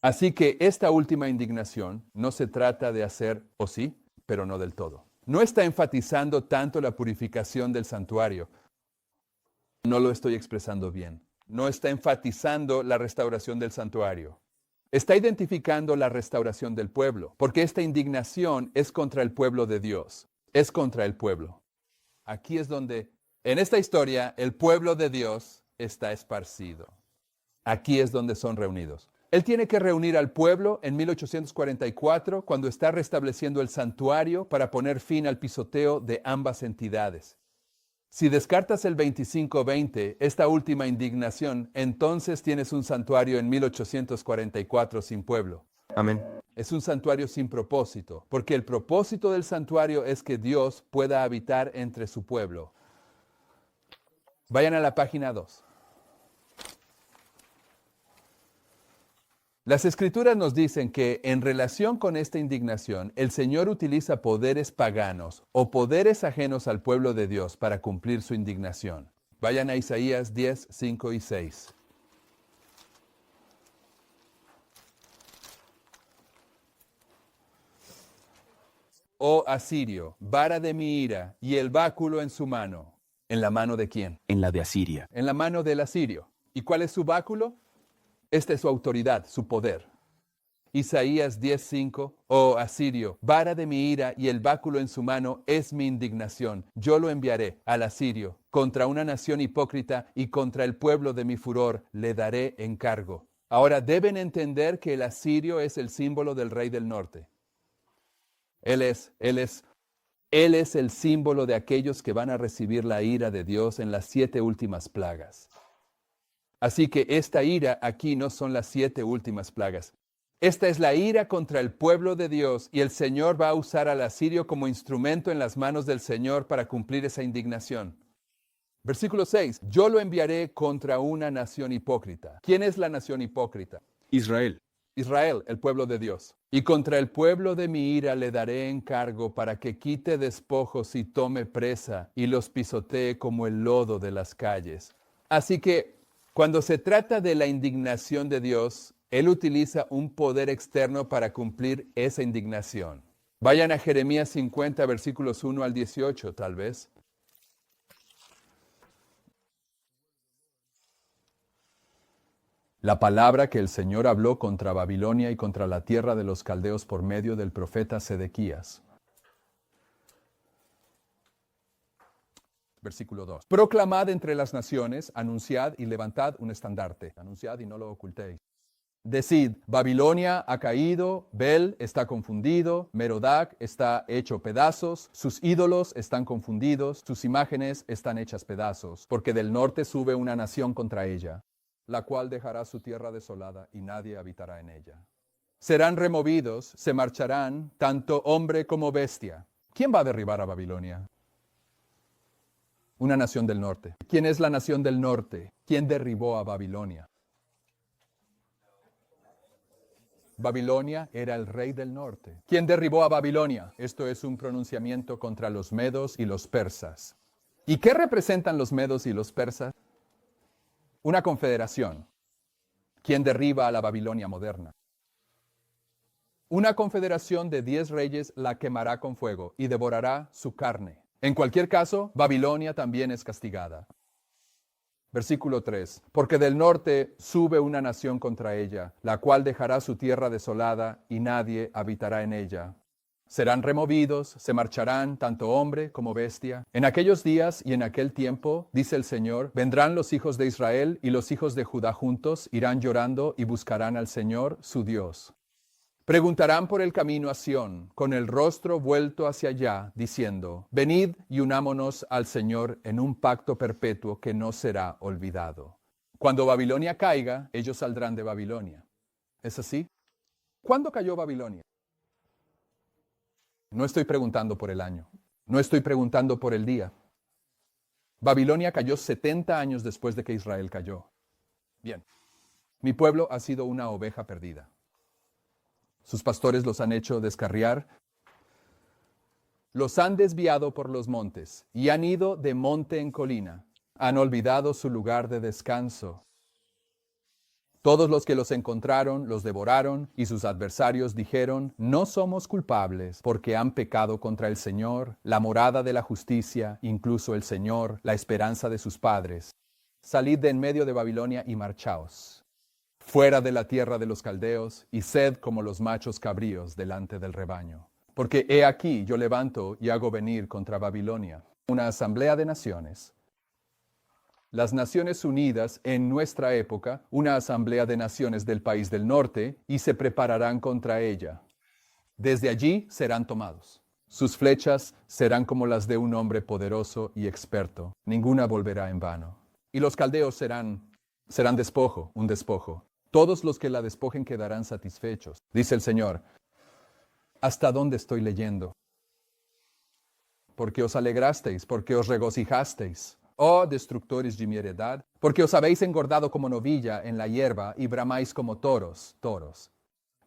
S1: Así que esta última indignación no se trata de hacer, o sí, pero no del todo. No está enfatizando tanto la purificación del santuario. No lo estoy expresando bien. No está enfatizando la restauración del santuario. Está identificando la restauración del pueblo, porque esta indignación es contra el pueblo de Dios. Es contra el pueblo. Aquí es donde, en esta historia, el pueblo de Dios está esparcido. Aquí es donde son reunidos. Él tiene que reunir al pueblo en 1844, cuando está restableciendo el santuario para poner fin al pisoteo de ambas entidades. Si descartas el 25-20, esta última indignación, entonces tienes un santuario en 1844 sin pueblo.
S3: Amén.
S1: Es un santuario sin propósito, porque el propósito del santuario es que Dios pueda habitar entre su pueblo. Vayan a la página 2. Las Escrituras nos dicen que en relación con esta indignación, el Señor utiliza poderes paganos o poderes ajenos al pueblo de Dios para cumplir su indignación. Vayan a Isaías 10, 5 y 6. Oh Asirio, vara de mi ira y el báculo en su mano. ¿En la mano de quién?
S6: En la de Asiria.
S1: En la mano del asirio. ¿Y cuál es su báculo? Esta es su autoridad, su poder. Isaías 10:5, oh Asirio, vara de mi ira y el báculo en su mano es mi indignación. Yo lo enviaré al asirio contra una nación hipócrita y contra el pueblo de mi furor le daré encargo. Ahora deben entender que el asirio es el símbolo del rey del norte. Él es el símbolo de aquellos que van a recibir la ira de Dios en las 7 últimas plagas. Así que esta ira aquí no son las 7 últimas plagas. Esta es la ira contra el pueblo de Dios y el Señor va a usar al asirio como instrumento en las manos del Señor para cumplir esa indignación. Versículo 6. Yo lo enviaré contra una nación hipócrita. ¿Quién es la nación hipócrita?
S5: Israel.
S1: Israel, el pueblo de Dios. Y contra el pueblo de mi ira le daré encargo para que quite despojos y tome presa y los pisotee como el lodo de las calles. Así que Cuando se trata de la indignación de Dios, Él utiliza un poder externo para cumplir esa indignación. Vayan a Jeremías 50, versículos 1 al 18, tal vez. La palabra que el Señor habló contra Babilonia y contra la tierra de los caldeos por medio del profeta Sedequías. Versículo 2. Proclamad entre las naciones, anunciad y levantad un estandarte. Anunciad y no lo ocultéis. Decid, Babilonia ha caído, Bel está confundido, Merodac está hecho pedazos, sus ídolos están confundidos, sus imágenes están hechas pedazos, porque del norte sube una nación contra ella, la cual dejará su tierra desolada y nadie habitará en ella. Serán removidos, se marcharán, tanto hombre como bestia. ¿Quién va a derribar a Babilonia? Una nación del norte. ¿Quién es la nación del norte? ¿Quién derribó a Babilonia? Babilonia era el rey del norte. ¿Quién derribó a Babilonia? Esto es un pronunciamiento contra los medos y los persas. ¿Y qué representan los medos y los persas? Una confederación. ¿Quién derriba a la Babilonia moderna? Una confederación de 10 reyes la quemará con fuego y devorará su carne. En cualquier caso, Babilonia también es castigada. Versículo 3. Porque del norte sube una nación contra ella, la cual dejará su tierra desolada y nadie habitará en ella. Serán removidos, se marcharán tanto hombre como bestia. En aquellos días y en aquel tiempo, dice el Señor, vendrán los hijos de Israel y los hijos de Judá juntos, irán llorando y buscarán al Señor, su Dios. Preguntarán por el camino a Sión, con el rostro vuelto hacia allá, diciendo, venid y unámonos al Señor en un pacto perpetuo que no será olvidado. Cuando Babilonia caiga, ellos saldrán de Babilonia. ¿Es así? ¿Cuándo cayó Babilonia? No estoy preguntando por el año. No estoy preguntando por el día. Babilonia cayó 70 años después de que Israel cayó. Bien, mi pueblo ha sido una oveja perdida. Sus pastores los han hecho descarriar, los han desviado por los montes y han ido de monte en colina. Han olvidado su lugar de descanso. Todos los que los encontraron los devoraron y sus adversarios dijeron, no somos culpables porque han pecado contra el Señor, la morada de la justicia, incluso el Señor, la esperanza de sus padres. Salid de en medio de Babilonia y marchaos fuera de la tierra de los caldeos, y sed como los machos cabríos delante del rebaño. Porque he aquí yo levanto y hago venir contra Babilonia una asamblea de naciones. Las Naciones Unidas en nuestra época, una asamblea de naciones del país del norte, y se prepararán contra ella. Desde allí serán tomados. Sus flechas serán como las de un hombre poderoso y experto. Ninguna volverá en vano. Y los caldeos serán despojo, un despojo. Todos los que la despojen quedarán satisfechos. Dice el Señor, ¿hasta dónde estoy leyendo? Porque os alegrasteis, porque os regocijasteis, oh destructores de mi heredad, porque os habéis engordado como novilla en la hierba y bramáis como toros.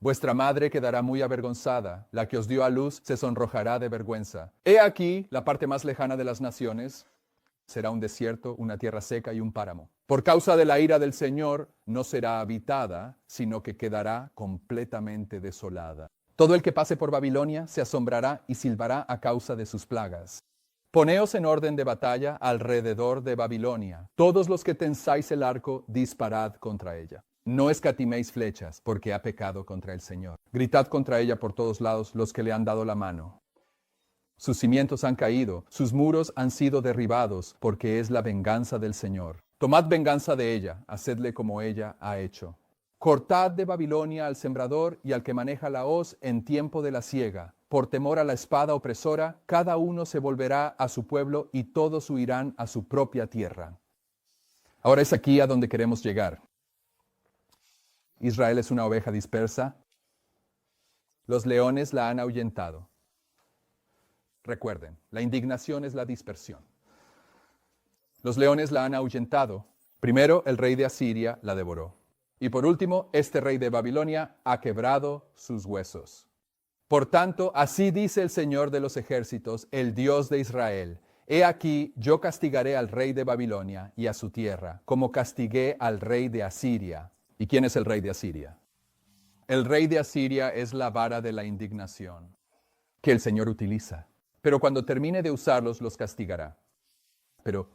S1: Vuestra madre quedará muy avergonzada, la que os dio a luz se sonrojará de vergüenza. He aquí la parte más lejana de las naciones, será un desierto, una tierra seca y un páramo. Por causa de la ira del Señor, no será habitada, sino que quedará completamente desolada. Todo el que pase por Babilonia se asombrará y silbará a causa de sus plagas. Poneos en orden de batalla alrededor de Babilonia. Todos los que tensáis el arco, disparad contra ella. No escatiméis flechas, porque ha pecado contra el Señor. Gritad contra ella por todos lados los que le han dado la mano. Sus cimientos han caído, sus muros han sido derribados, porque es la venganza del Señor. Tomad venganza de ella, hacedle como ella ha hecho. Cortad de Babilonia al sembrador y al que maneja la hoz en tiempo de la siega. Por temor a la espada opresora, cada uno se volverá a su pueblo y todos huirán a su propia tierra. Ahora es aquí a donde queremos llegar. Israel es una oveja dispersa. Los leones la han ahuyentado. Recuerden, la indignación es la dispersión. Los leones la han ahuyentado. Primero, el rey de Asiria la devoró. Y por último, este rey de Babilonia ha quebrado sus huesos. Por tanto, así dice el Señor de los ejércitos, el Dios de Israel: He aquí, yo castigaré al rey de Babilonia y a su tierra, como castigué al rey de Asiria. ¿Y quién es el rey de Asiria? El rey de Asiria es la vara de la indignación que el Señor utiliza. Pero cuando termine de usarlos, los castigará. Pero,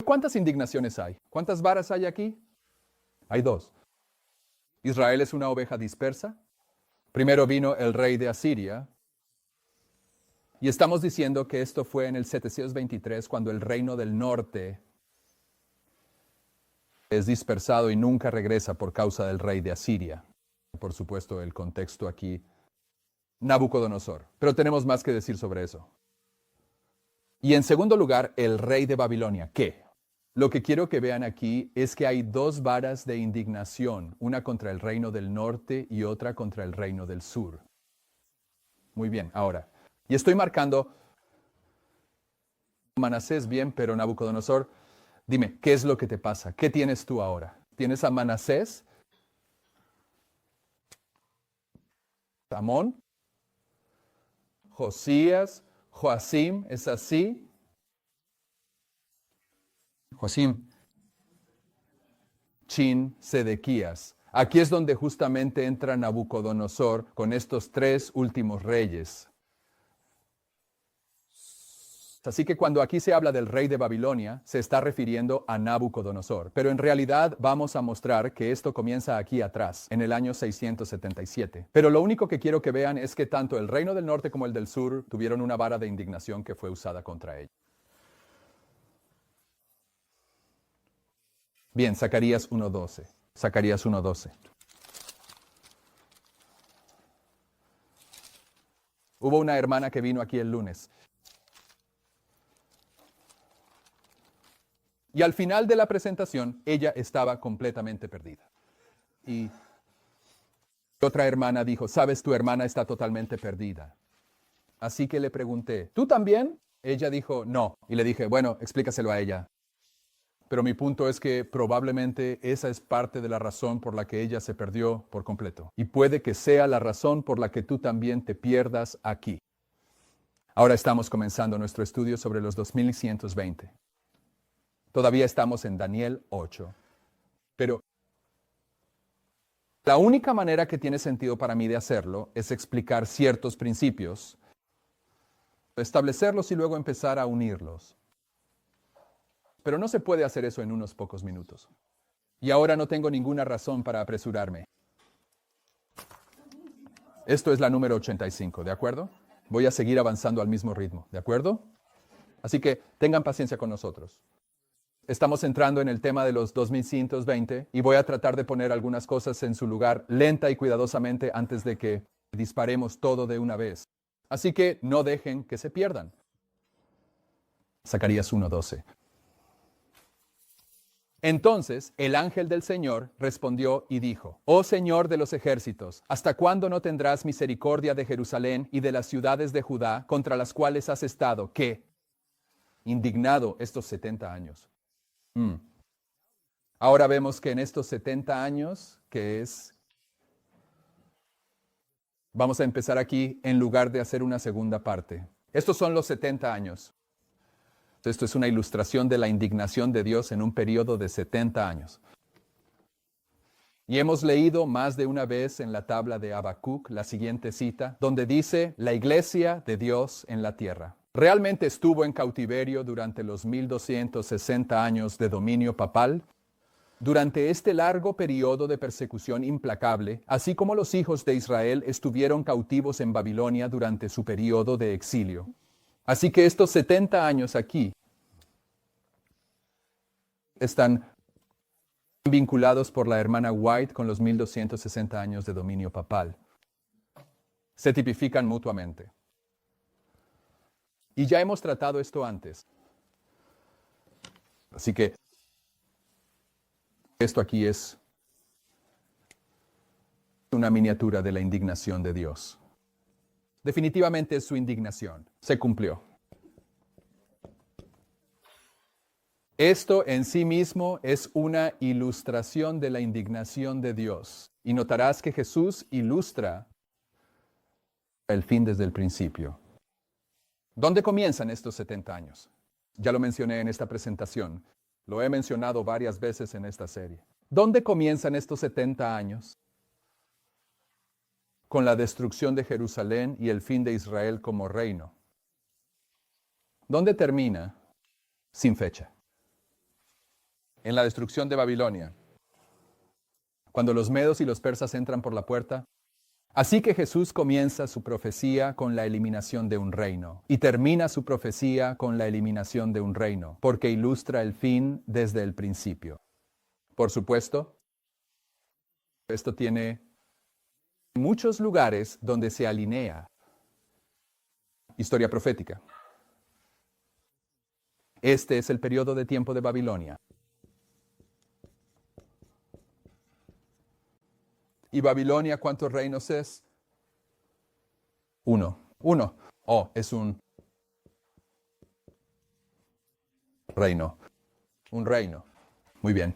S1: ¿cuántas indignaciones hay? ¿Cuántas varas hay aquí? Hay dos. Israel es una oveja dispersa. Primero vino el rey de Asiria. Y estamos diciendo que esto fue en el 723, cuando el reino del norte es dispersado y nunca regresa por causa del rey de Asiria. Por supuesto, el contexto aquí, Nabucodonosor. Pero tenemos más que decir sobre eso. Y en segundo lugar, el rey de Babilonia. ¿Qué? Lo que quiero que vean aquí es que hay dos varas de indignación, una contra el reino del norte y otra contra el reino del sur. Muy bien, ahora, y estoy marcando Manasés bien, pero Nabucodonosor, dime, ¿qué es lo que te pasa? ¿Qué tienes tú ahora? ¿Tienes a Manasés? ¿Amón? ¿Josías? ¿Joacim? ¿Es así?
S2: Joacim.
S1: Chin, Sedequías. Aquí es donde justamente entra Nabucodonosor con estos tres últimos reyes. Así que cuando aquí se habla del rey de Babilonia, se está refiriendo a Nabucodonosor. Pero en realidad vamos a mostrar que esto comienza aquí atrás, en el año 677. Pero lo único que quiero que vean es que tanto el reino del norte como el del sur tuvieron una vara de indignación que fue usada contra ellos. Bien, Zacarías 1:12. Zacarías 1:12. Hubo una hermana que vino aquí el lunes. Y al final de la presentación, ella estaba completamente perdida. Y otra hermana dijo, ¿sabes? Tu hermana está totalmente perdida. Así que le pregunté, ¿tú también? Ella dijo, no. Y le dije, bueno, explícaselo a ella. Pero mi punto es que probablemente esa es parte de la razón por la que ella se perdió por completo. Y puede que sea la razón por la que tú también te pierdas aquí. Ahora estamos comenzando nuestro estudio sobre los 2120. Todavía estamos en Daniel 8. Pero la única manera que tiene sentido para mí de hacerlo es explicar ciertos principios, establecerlos y luego empezar a unirlos. Pero no se puede hacer eso en unos pocos minutos. Y ahora no tengo ninguna razón para apresurarme. Esto es la número 85, ¿de acuerdo? Voy a seguir avanzando al mismo ritmo, ¿de acuerdo? Así que tengan paciencia con nosotros. Estamos entrando en el tema de los 2120 y voy a tratar de poner algunas cosas en su lugar lenta y cuidadosamente antes de que disparemos todo de una vez. Así que no dejen que se pierdan. Zacarías 1:12. Entonces el ángel del Señor respondió y dijo, Oh Señor de los ejércitos, ¿hasta cuándo no tendrás misericordia de Jerusalén y de las ciudades de Judá contra las cuales has estado, ¿qué? Indignado estos 70 años. Ahora vemos que en estos 70 años, vamos a empezar aquí en lugar de hacer una segunda parte. Estos son los 70 años. Esto es una ilustración de la indignación de Dios en un periodo de 70 años. Y hemos leído más de una vez en la tabla de Habacuc la siguiente cita, donde dice, la iglesia de Dios en la tierra. Realmente estuvo en cautiverio durante los 1260 años de dominio papal. Durante este largo periodo de persecución implacable, así como los hijos de Israel estuvieron cautivos en Babilonia durante su periodo de exilio. Así que estos 70 años aquí están vinculados por la hermana White con los 1260 años de dominio papal. Se tipifican mutuamente. Y ya hemos tratado esto antes. Así que esto aquí es una miniatura de la indignación de Dios. Definitivamente es su indignación. Se cumplió. Esto en sí mismo es una ilustración de la indignación de Dios. Y notarás que Jesús ilustra el fin desde el principio. ¿Dónde comienzan estos 70 años? Ya lo mencioné en esta presentación. Lo he mencionado varias veces en esta serie. ¿Dónde comienzan estos 70 años? Con la destrucción de Jerusalén y el fin de Israel como reino. ¿Dónde termina? Sin fecha. En la destrucción de Babilonia. Cuando los medos y los persas entran por la puerta. Así que Jesús comienza su profecía con la eliminación de un reino y termina su profecía con la eliminación de un reino, porque ilustra el fin desde el principio. Por supuesto, esto tiene muchos lugares donde se alinea historia profética. Este es el periodo de tiempo de Babilonia. ¿Y Babilonia cuántos reinos es? Uno. Oh, es un reino. Un reino. Muy bien.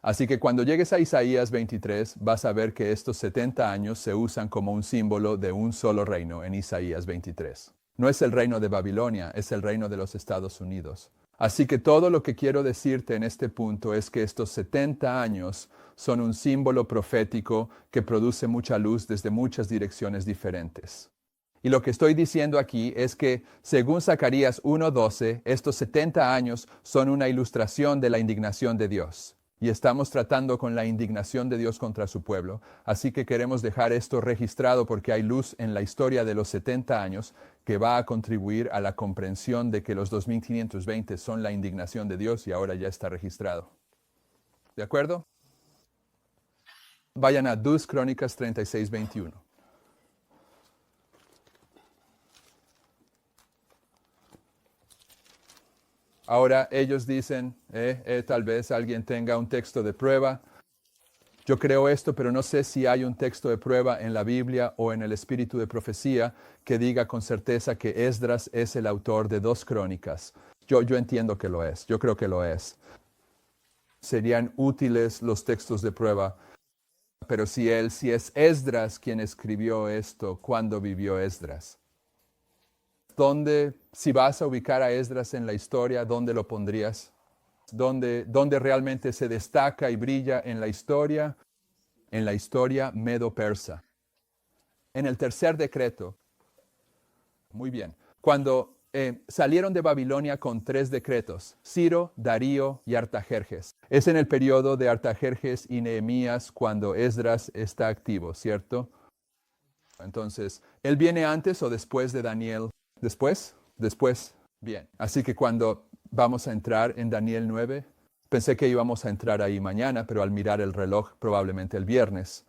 S1: Así que cuando llegues a Isaías 23, vas a ver que estos 70 años se usan como un símbolo de un solo reino en Isaías 23. No es el reino de Babilonia, es el reino de los Estados Unidos. Así que todo lo que quiero decirte en este punto es que estos 70 años son un símbolo profético que produce mucha luz desde muchas direcciones diferentes. Y lo que estoy diciendo aquí es que, según Zacarías 1:12, estos 70 años son una ilustración de la indignación de Dios. Y estamos tratando con la indignación de Dios contra su pueblo. Así que queremos dejar esto registrado porque hay luz en la historia de los 70 años que va a contribuir a la comprensión de que los 2520 son la indignación de Dios y ahora ya está registrado. ¿De acuerdo? Vayan a 2 Crónicas 36:21. Ahora ellos dicen, tal vez alguien tenga un texto de prueba. Yo creo esto, pero no sé si hay un texto de prueba en la Biblia o en el espíritu de profecía que diga con certeza que Esdras es el autor de 2 Crónicas. Yo entiendo que lo es, yo creo que lo es. Serían útiles los textos de prueba, pero si es Esdras quien escribió esto, ¿cuándo vivió Esdras? Si vas a ubicar a Esdras en la historia, ¿dónde lo pondrías? ¿Dónde realmente se destaca y brilla en la historia? En la historia medo-persa. En el tercer decreto. Muy bien. Cuando salieron de Babilonia con 3 decretos, Ciro, Darío y Artajerjes. Es en el periodo de Artajerjes y Nehemías cuando Esdras está activo, ¿cierto? Entonces, ¿él viene antes o después de Daniel? ¿Después? Después. Bien. Así que cuando vamos a entrar en Daniel 9, pensé que íbamos a entrar ahí mañana, pero al mirar el reloj, probablemente el viernes.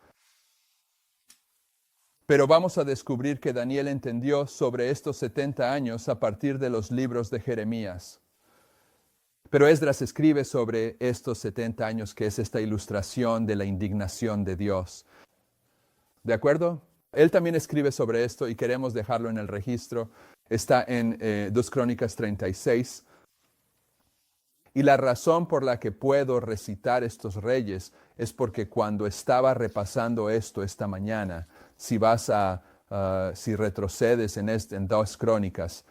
S1: Pero vamos a descubrir que Daniel entendió sobre estos 70 años a partir de los libros de Jeremías. Pero Esdras escribe sobre estos 70 años, que es esta ilustración de la indignación de Dios. ¿De acuerdo? Él también escribe sobre esto y queremos dejarlo en el registro. Está en 2 Crónicas 36. Y la razón por la que puedo recitar estos reyes es porque cuando estaba repasando esto esta mañana, si retrocedes en 2 Crónicas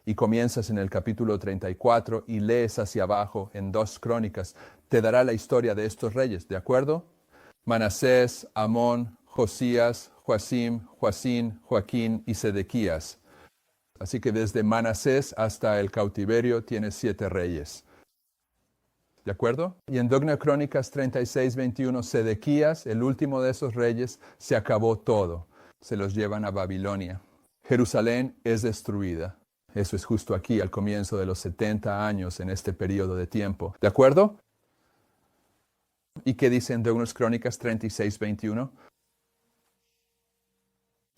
S1: y comienzas en el capítulo 34 y lees hacia abajo en 2 Crónicas, te dará la historia de estos reyes, ¿de acuerdo? Manasés, Amón, Josías, Joacim, Joacín, Joaquín y Sedequías. Así que desde Manasés hasta el cautiverio tienes 7 reyes. ¿De acuerdo? Y en 2 Crónicas 36:21, Sedequías, el último de esos reyes, se acabó todo. Se los llevan a Babilonia. Jerusalén es destruida. Eso es justo aquí, al comienzo de los 70 años en este periodo de tiempo. ¿De acuerdo? ¿Y qué dice en 2 Crónicas 36:21?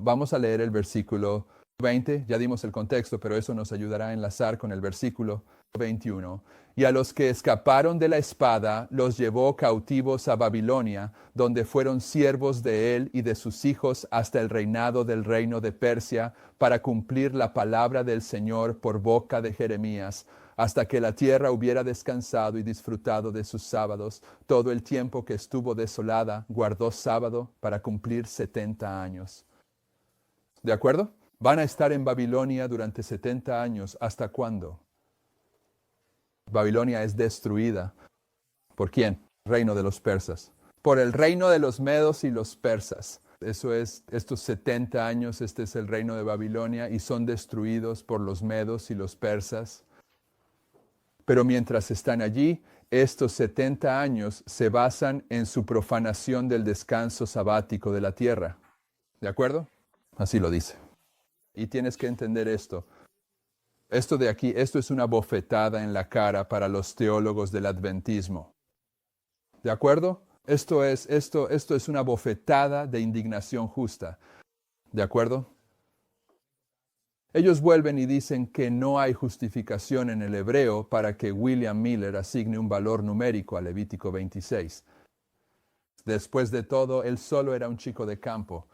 S1: Vamos a leer el versículo 20. Ya dimos el contexto, pero eso nos ayudará a enlazar con el versículo 21. Y a los que escaparon de la espada los llevó cautivos a Babilonia, donde fueron siervos de él y de sus hijos hasta el reinado del reino de Persia, para cumplir la palabra del Señor por boca de Jeremías, hasta que la tierra hubiera descansado y disfrutado de sus sábados. Todo el tiempo que estuvo desolada, guardó sábado para cumplir 70 años. ¿De acuerdo? Van a estar en Babilonia durante 70 años. ¿Hasta cuándo? Babilonia es destruida. ¿Por quién? Reino de los persas. Por el reino de los medos y los persas. Eso es, estos 70 años, este es el reino de Babilonia y son destruidos por los medos y los persas. Pero mientras están allí, estos 70 años se basan en su profanación del descanso sabático de la tierra. ¿De acuerdo? Así lo dice. Y tienes que entender esto. Esto de aquí, esto es una bofetada en la cara para los teólogos del adventismo. ¿De acuerdo? Esto es una bofetada de indignación justa. ¿De acuerdo? Ellos vuelven y dicen que no hay justificación en el hebreo para que William Miller asigne un valor numérico a Levítico 26. Después de todo, él solo era un chico de campo.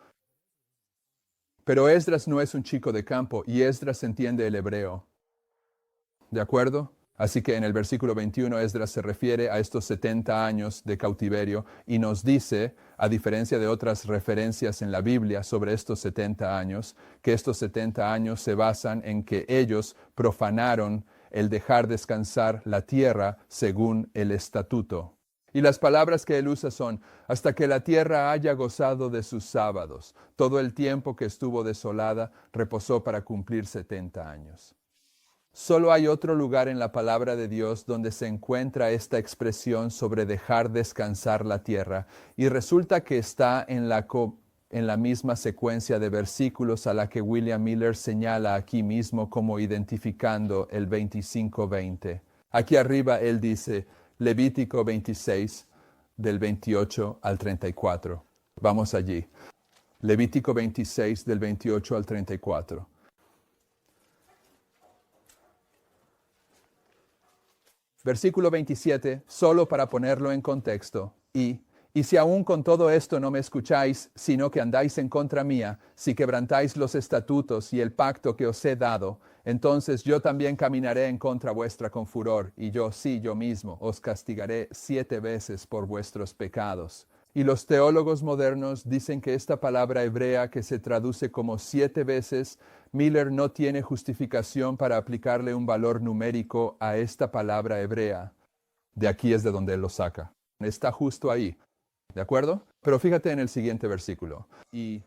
S1: Pero Esdras no es un chico de campo y Esdras entiende el hebreo. ¿De acuerdo? Así que en el versículo 21 Esdras se refiere a estos 70 años de cautiverio y nos dice, a diferencia de otras referencias en la Biblia sobre estos 70 años, que estos 70 años se basan en que ellos profanaron el dejar descansar la tierra según el estatuto. Y las palabras que él usa son, hasta que la tierra haya gozado de sus sábados. Todo el tiempo que estuvo desolada reposó para cumplir 70 años. Solo hay otro lugar en la palabra de Dios donde se encuentra esta expresión sobre dejar descansar la tierra, y resulta que está en la misma secuencia de versículos a la que William Miller señala aquí mismo como identificando el 25-20. Aquí arriba él dice, Levítico 26, del 28 al 34. Vamos allí. Levítico 26, del 28 al 34. Versículo 27, solo para ponerlo en contexto. Y si aún con todo esto no me escucháis, sino que andáis en contra mía, si quebrantáis los estatutos y el pacto que os he dado, entonces yo también caminaré en contra vuestra con furor, y yo mismo os castigaré 7 veces por vuestros pecados. Y los teólogos modernos dicen que esta palabra hebrea que se traduce como 7 veces, Miller no tiene justificación para aplicarle un valor numérico a esta palabra hebrea. De aquí es de donde él lo saca. Está justo ahí. ¿De acuerdo? Pero fíjate en el siguiente versículo. Y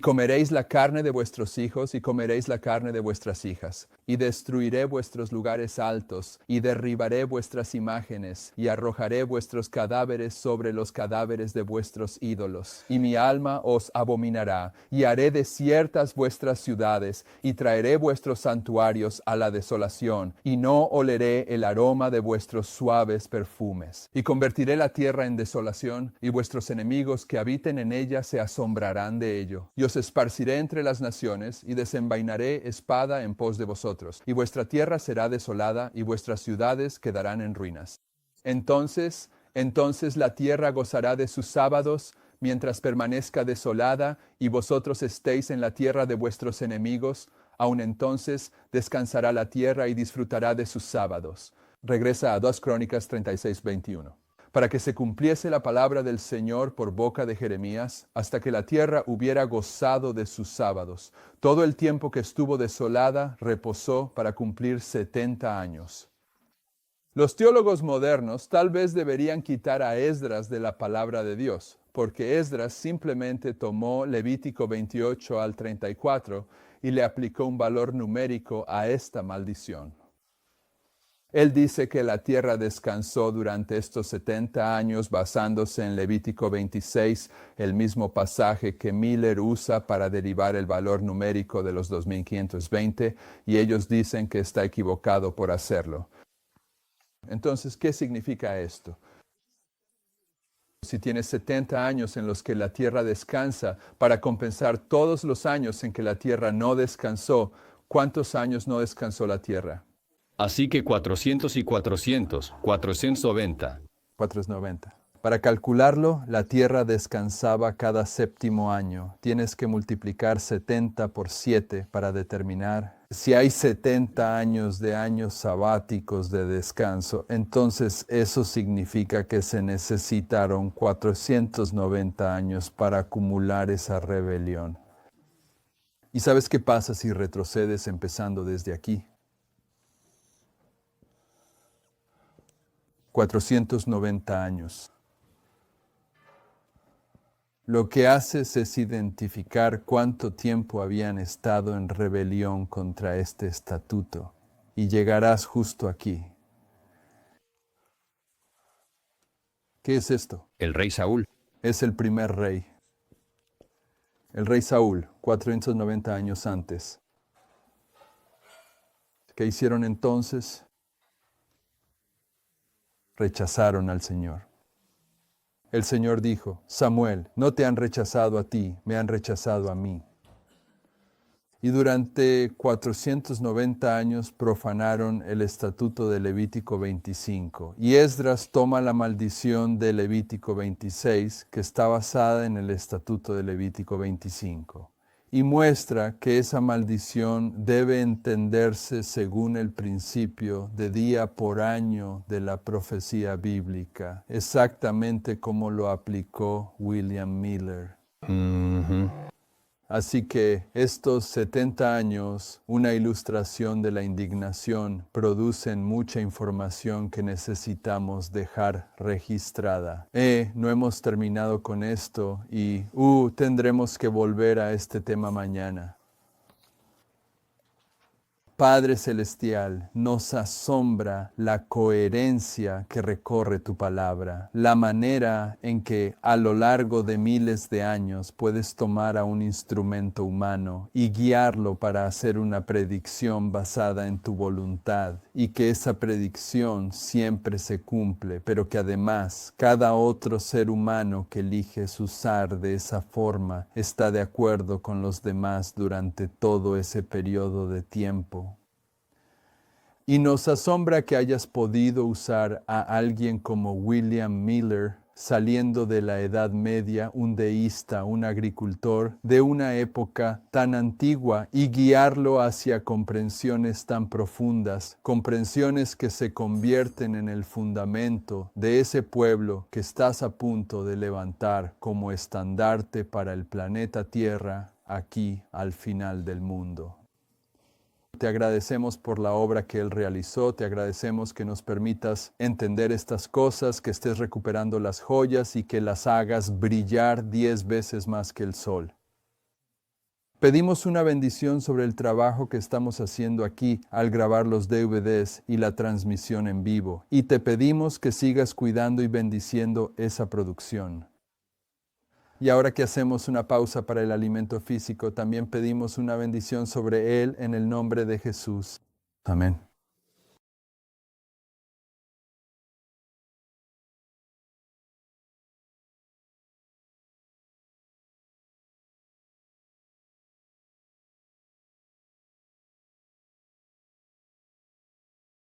S1: comeréis la carne de vuestros hijos y comeréis la carne de vuestras hijas, y destruiré vuestros lugares altos, y derribaré vuestras imágenes, y arrojaré vuestros cadáveres sobre los cadáveres de vuestros ídolos. Y mi alma os abominará, y haré desiertas vuestras ciudades, y traeré vuestros santuarios a la desolación, y no oleré el aroma de vuestros suaves perfumes. Y convertiré la tierra en desolación, y vuestros enemigos que habiten en ella se asombrarán de ello. Y os esparciré entre las naciones, y desenvainaré espada en pos de vosotros, y vuestra tierra será desolada, y vuestras ciudades quedarán en ruinas. Entonces la tierra gozará de sus sábados, mientras permanezca desolada, y vosotros estéis en la tierra de vuestros enemigos, aun entonces descansará la tierra y disfrutará de sus sábados. Regresa a 2 Crónicas 36:21. Para que se cumpliese la palabra del Señor por boca de Jeremías, hasta que la tierra hubiera gozado de sus sábados. Todo el tiempo que estuvo desolada reposó para cumplir 70 años. Los teólogos modernos tal vez deberían quitar a Esdras de la palabra de Dios, porque Esdras simplemente tomó Levítico 28 al 34 y le aplicó un valor numérico a esta maldición. Él dice que la tierra descansó durante estos 70 años basándose en Levítico 26, el mismo pasaje que Miller usa para derivar el valor numérico de los 2520, y ellos dicen que está equivocado por hacerlo. Entonces, ¿qué significa esto? Si tienes 70 años en los que la tierra descansa para compensar todos los años en que la tierra no descansó, ¿cuántos años no descansó la tierra?
S2: Así que 400 y 400, 490.
S1: 490. Para calcularlo, la tierra descansaba cada 7º año. Tienes que multiplicar 70 por 7 para determinar. Si hay 70 años de años sabáticos de descanso, entonces eso significa que se necesitaron 490 años para acumular esa rebelión. ¿Y sabes qué pasa si retrocedes empezando desde aquí? 490 años. Lo que haces es identificar cuánto tiempo habían estado en rebelión contra este estatuto y llegarás justo aquí. ¿Qué es esto?
S2: El rey Saúl.
S1: Es el primer rey. El rey Saúl, 490 años antes. ¿Qué hicieron entonces? Rechazaron al Señor. El Señor dijo: Samuel, no te han rechazado a ti, me han rechazado a mí. Y durante 490 años profanaron el estatuto de Levítico 25. Y Esdras toma la maldición de Levítico 26, que está basada en el estatuto de Levítico 25. Y muestra que esa maldición debe entenderse según el principio de día por año de la profecía bíblica, exactamente como lo aplicó William Miller. Así que estos 70 años, una ilustración de la indignación, producen mucha información que necesitamos dejar registrada. No hemos terminado con esto y tendremos que volver a este tema mañana. Padre Celestial, nos asombra la coherencia que recorre tu palabra, la manera en que a lo largo de miles de años puedes tomar a un instrumento humano y guiarlo para hacer una predicción basada en tu voluntad, y que esa predicción siempre se cumple, pero que además cada otro ser humano que eliges usar de esa forma está de acuerdo con los demás durante todo ese periodo de tiempo. Y nos asombra que hayas podido usar a alguien como William Miller, saliendo de la Edad Media, un deísta, un agricultor de una época tan antigua, y guiarlo hacia comprensiones tan profundas, comprensiones que se convierten en el fundamento de ese pueblo que estás a punto de levantar como estandarte para el planeta Tierra aquí al final del mundo. Te agradecemos por la obra que Él realizó, te agradecemos que nos permitas entender estas cosas, que estés recuperando las joyas y que las hagas brillar 10 veces más que el sol. Pedimos una bendición sobre el trabajo que estamos haciendo aquí al grabar los DVDs y la transmisión en vivo, y te pedimos que sigas cuidando y bendiciendo esa producción. Y ahora que hacemos una pausa para el alimento físico, también pedimos una bendición sobre él en el nombre de Jesús. Amén.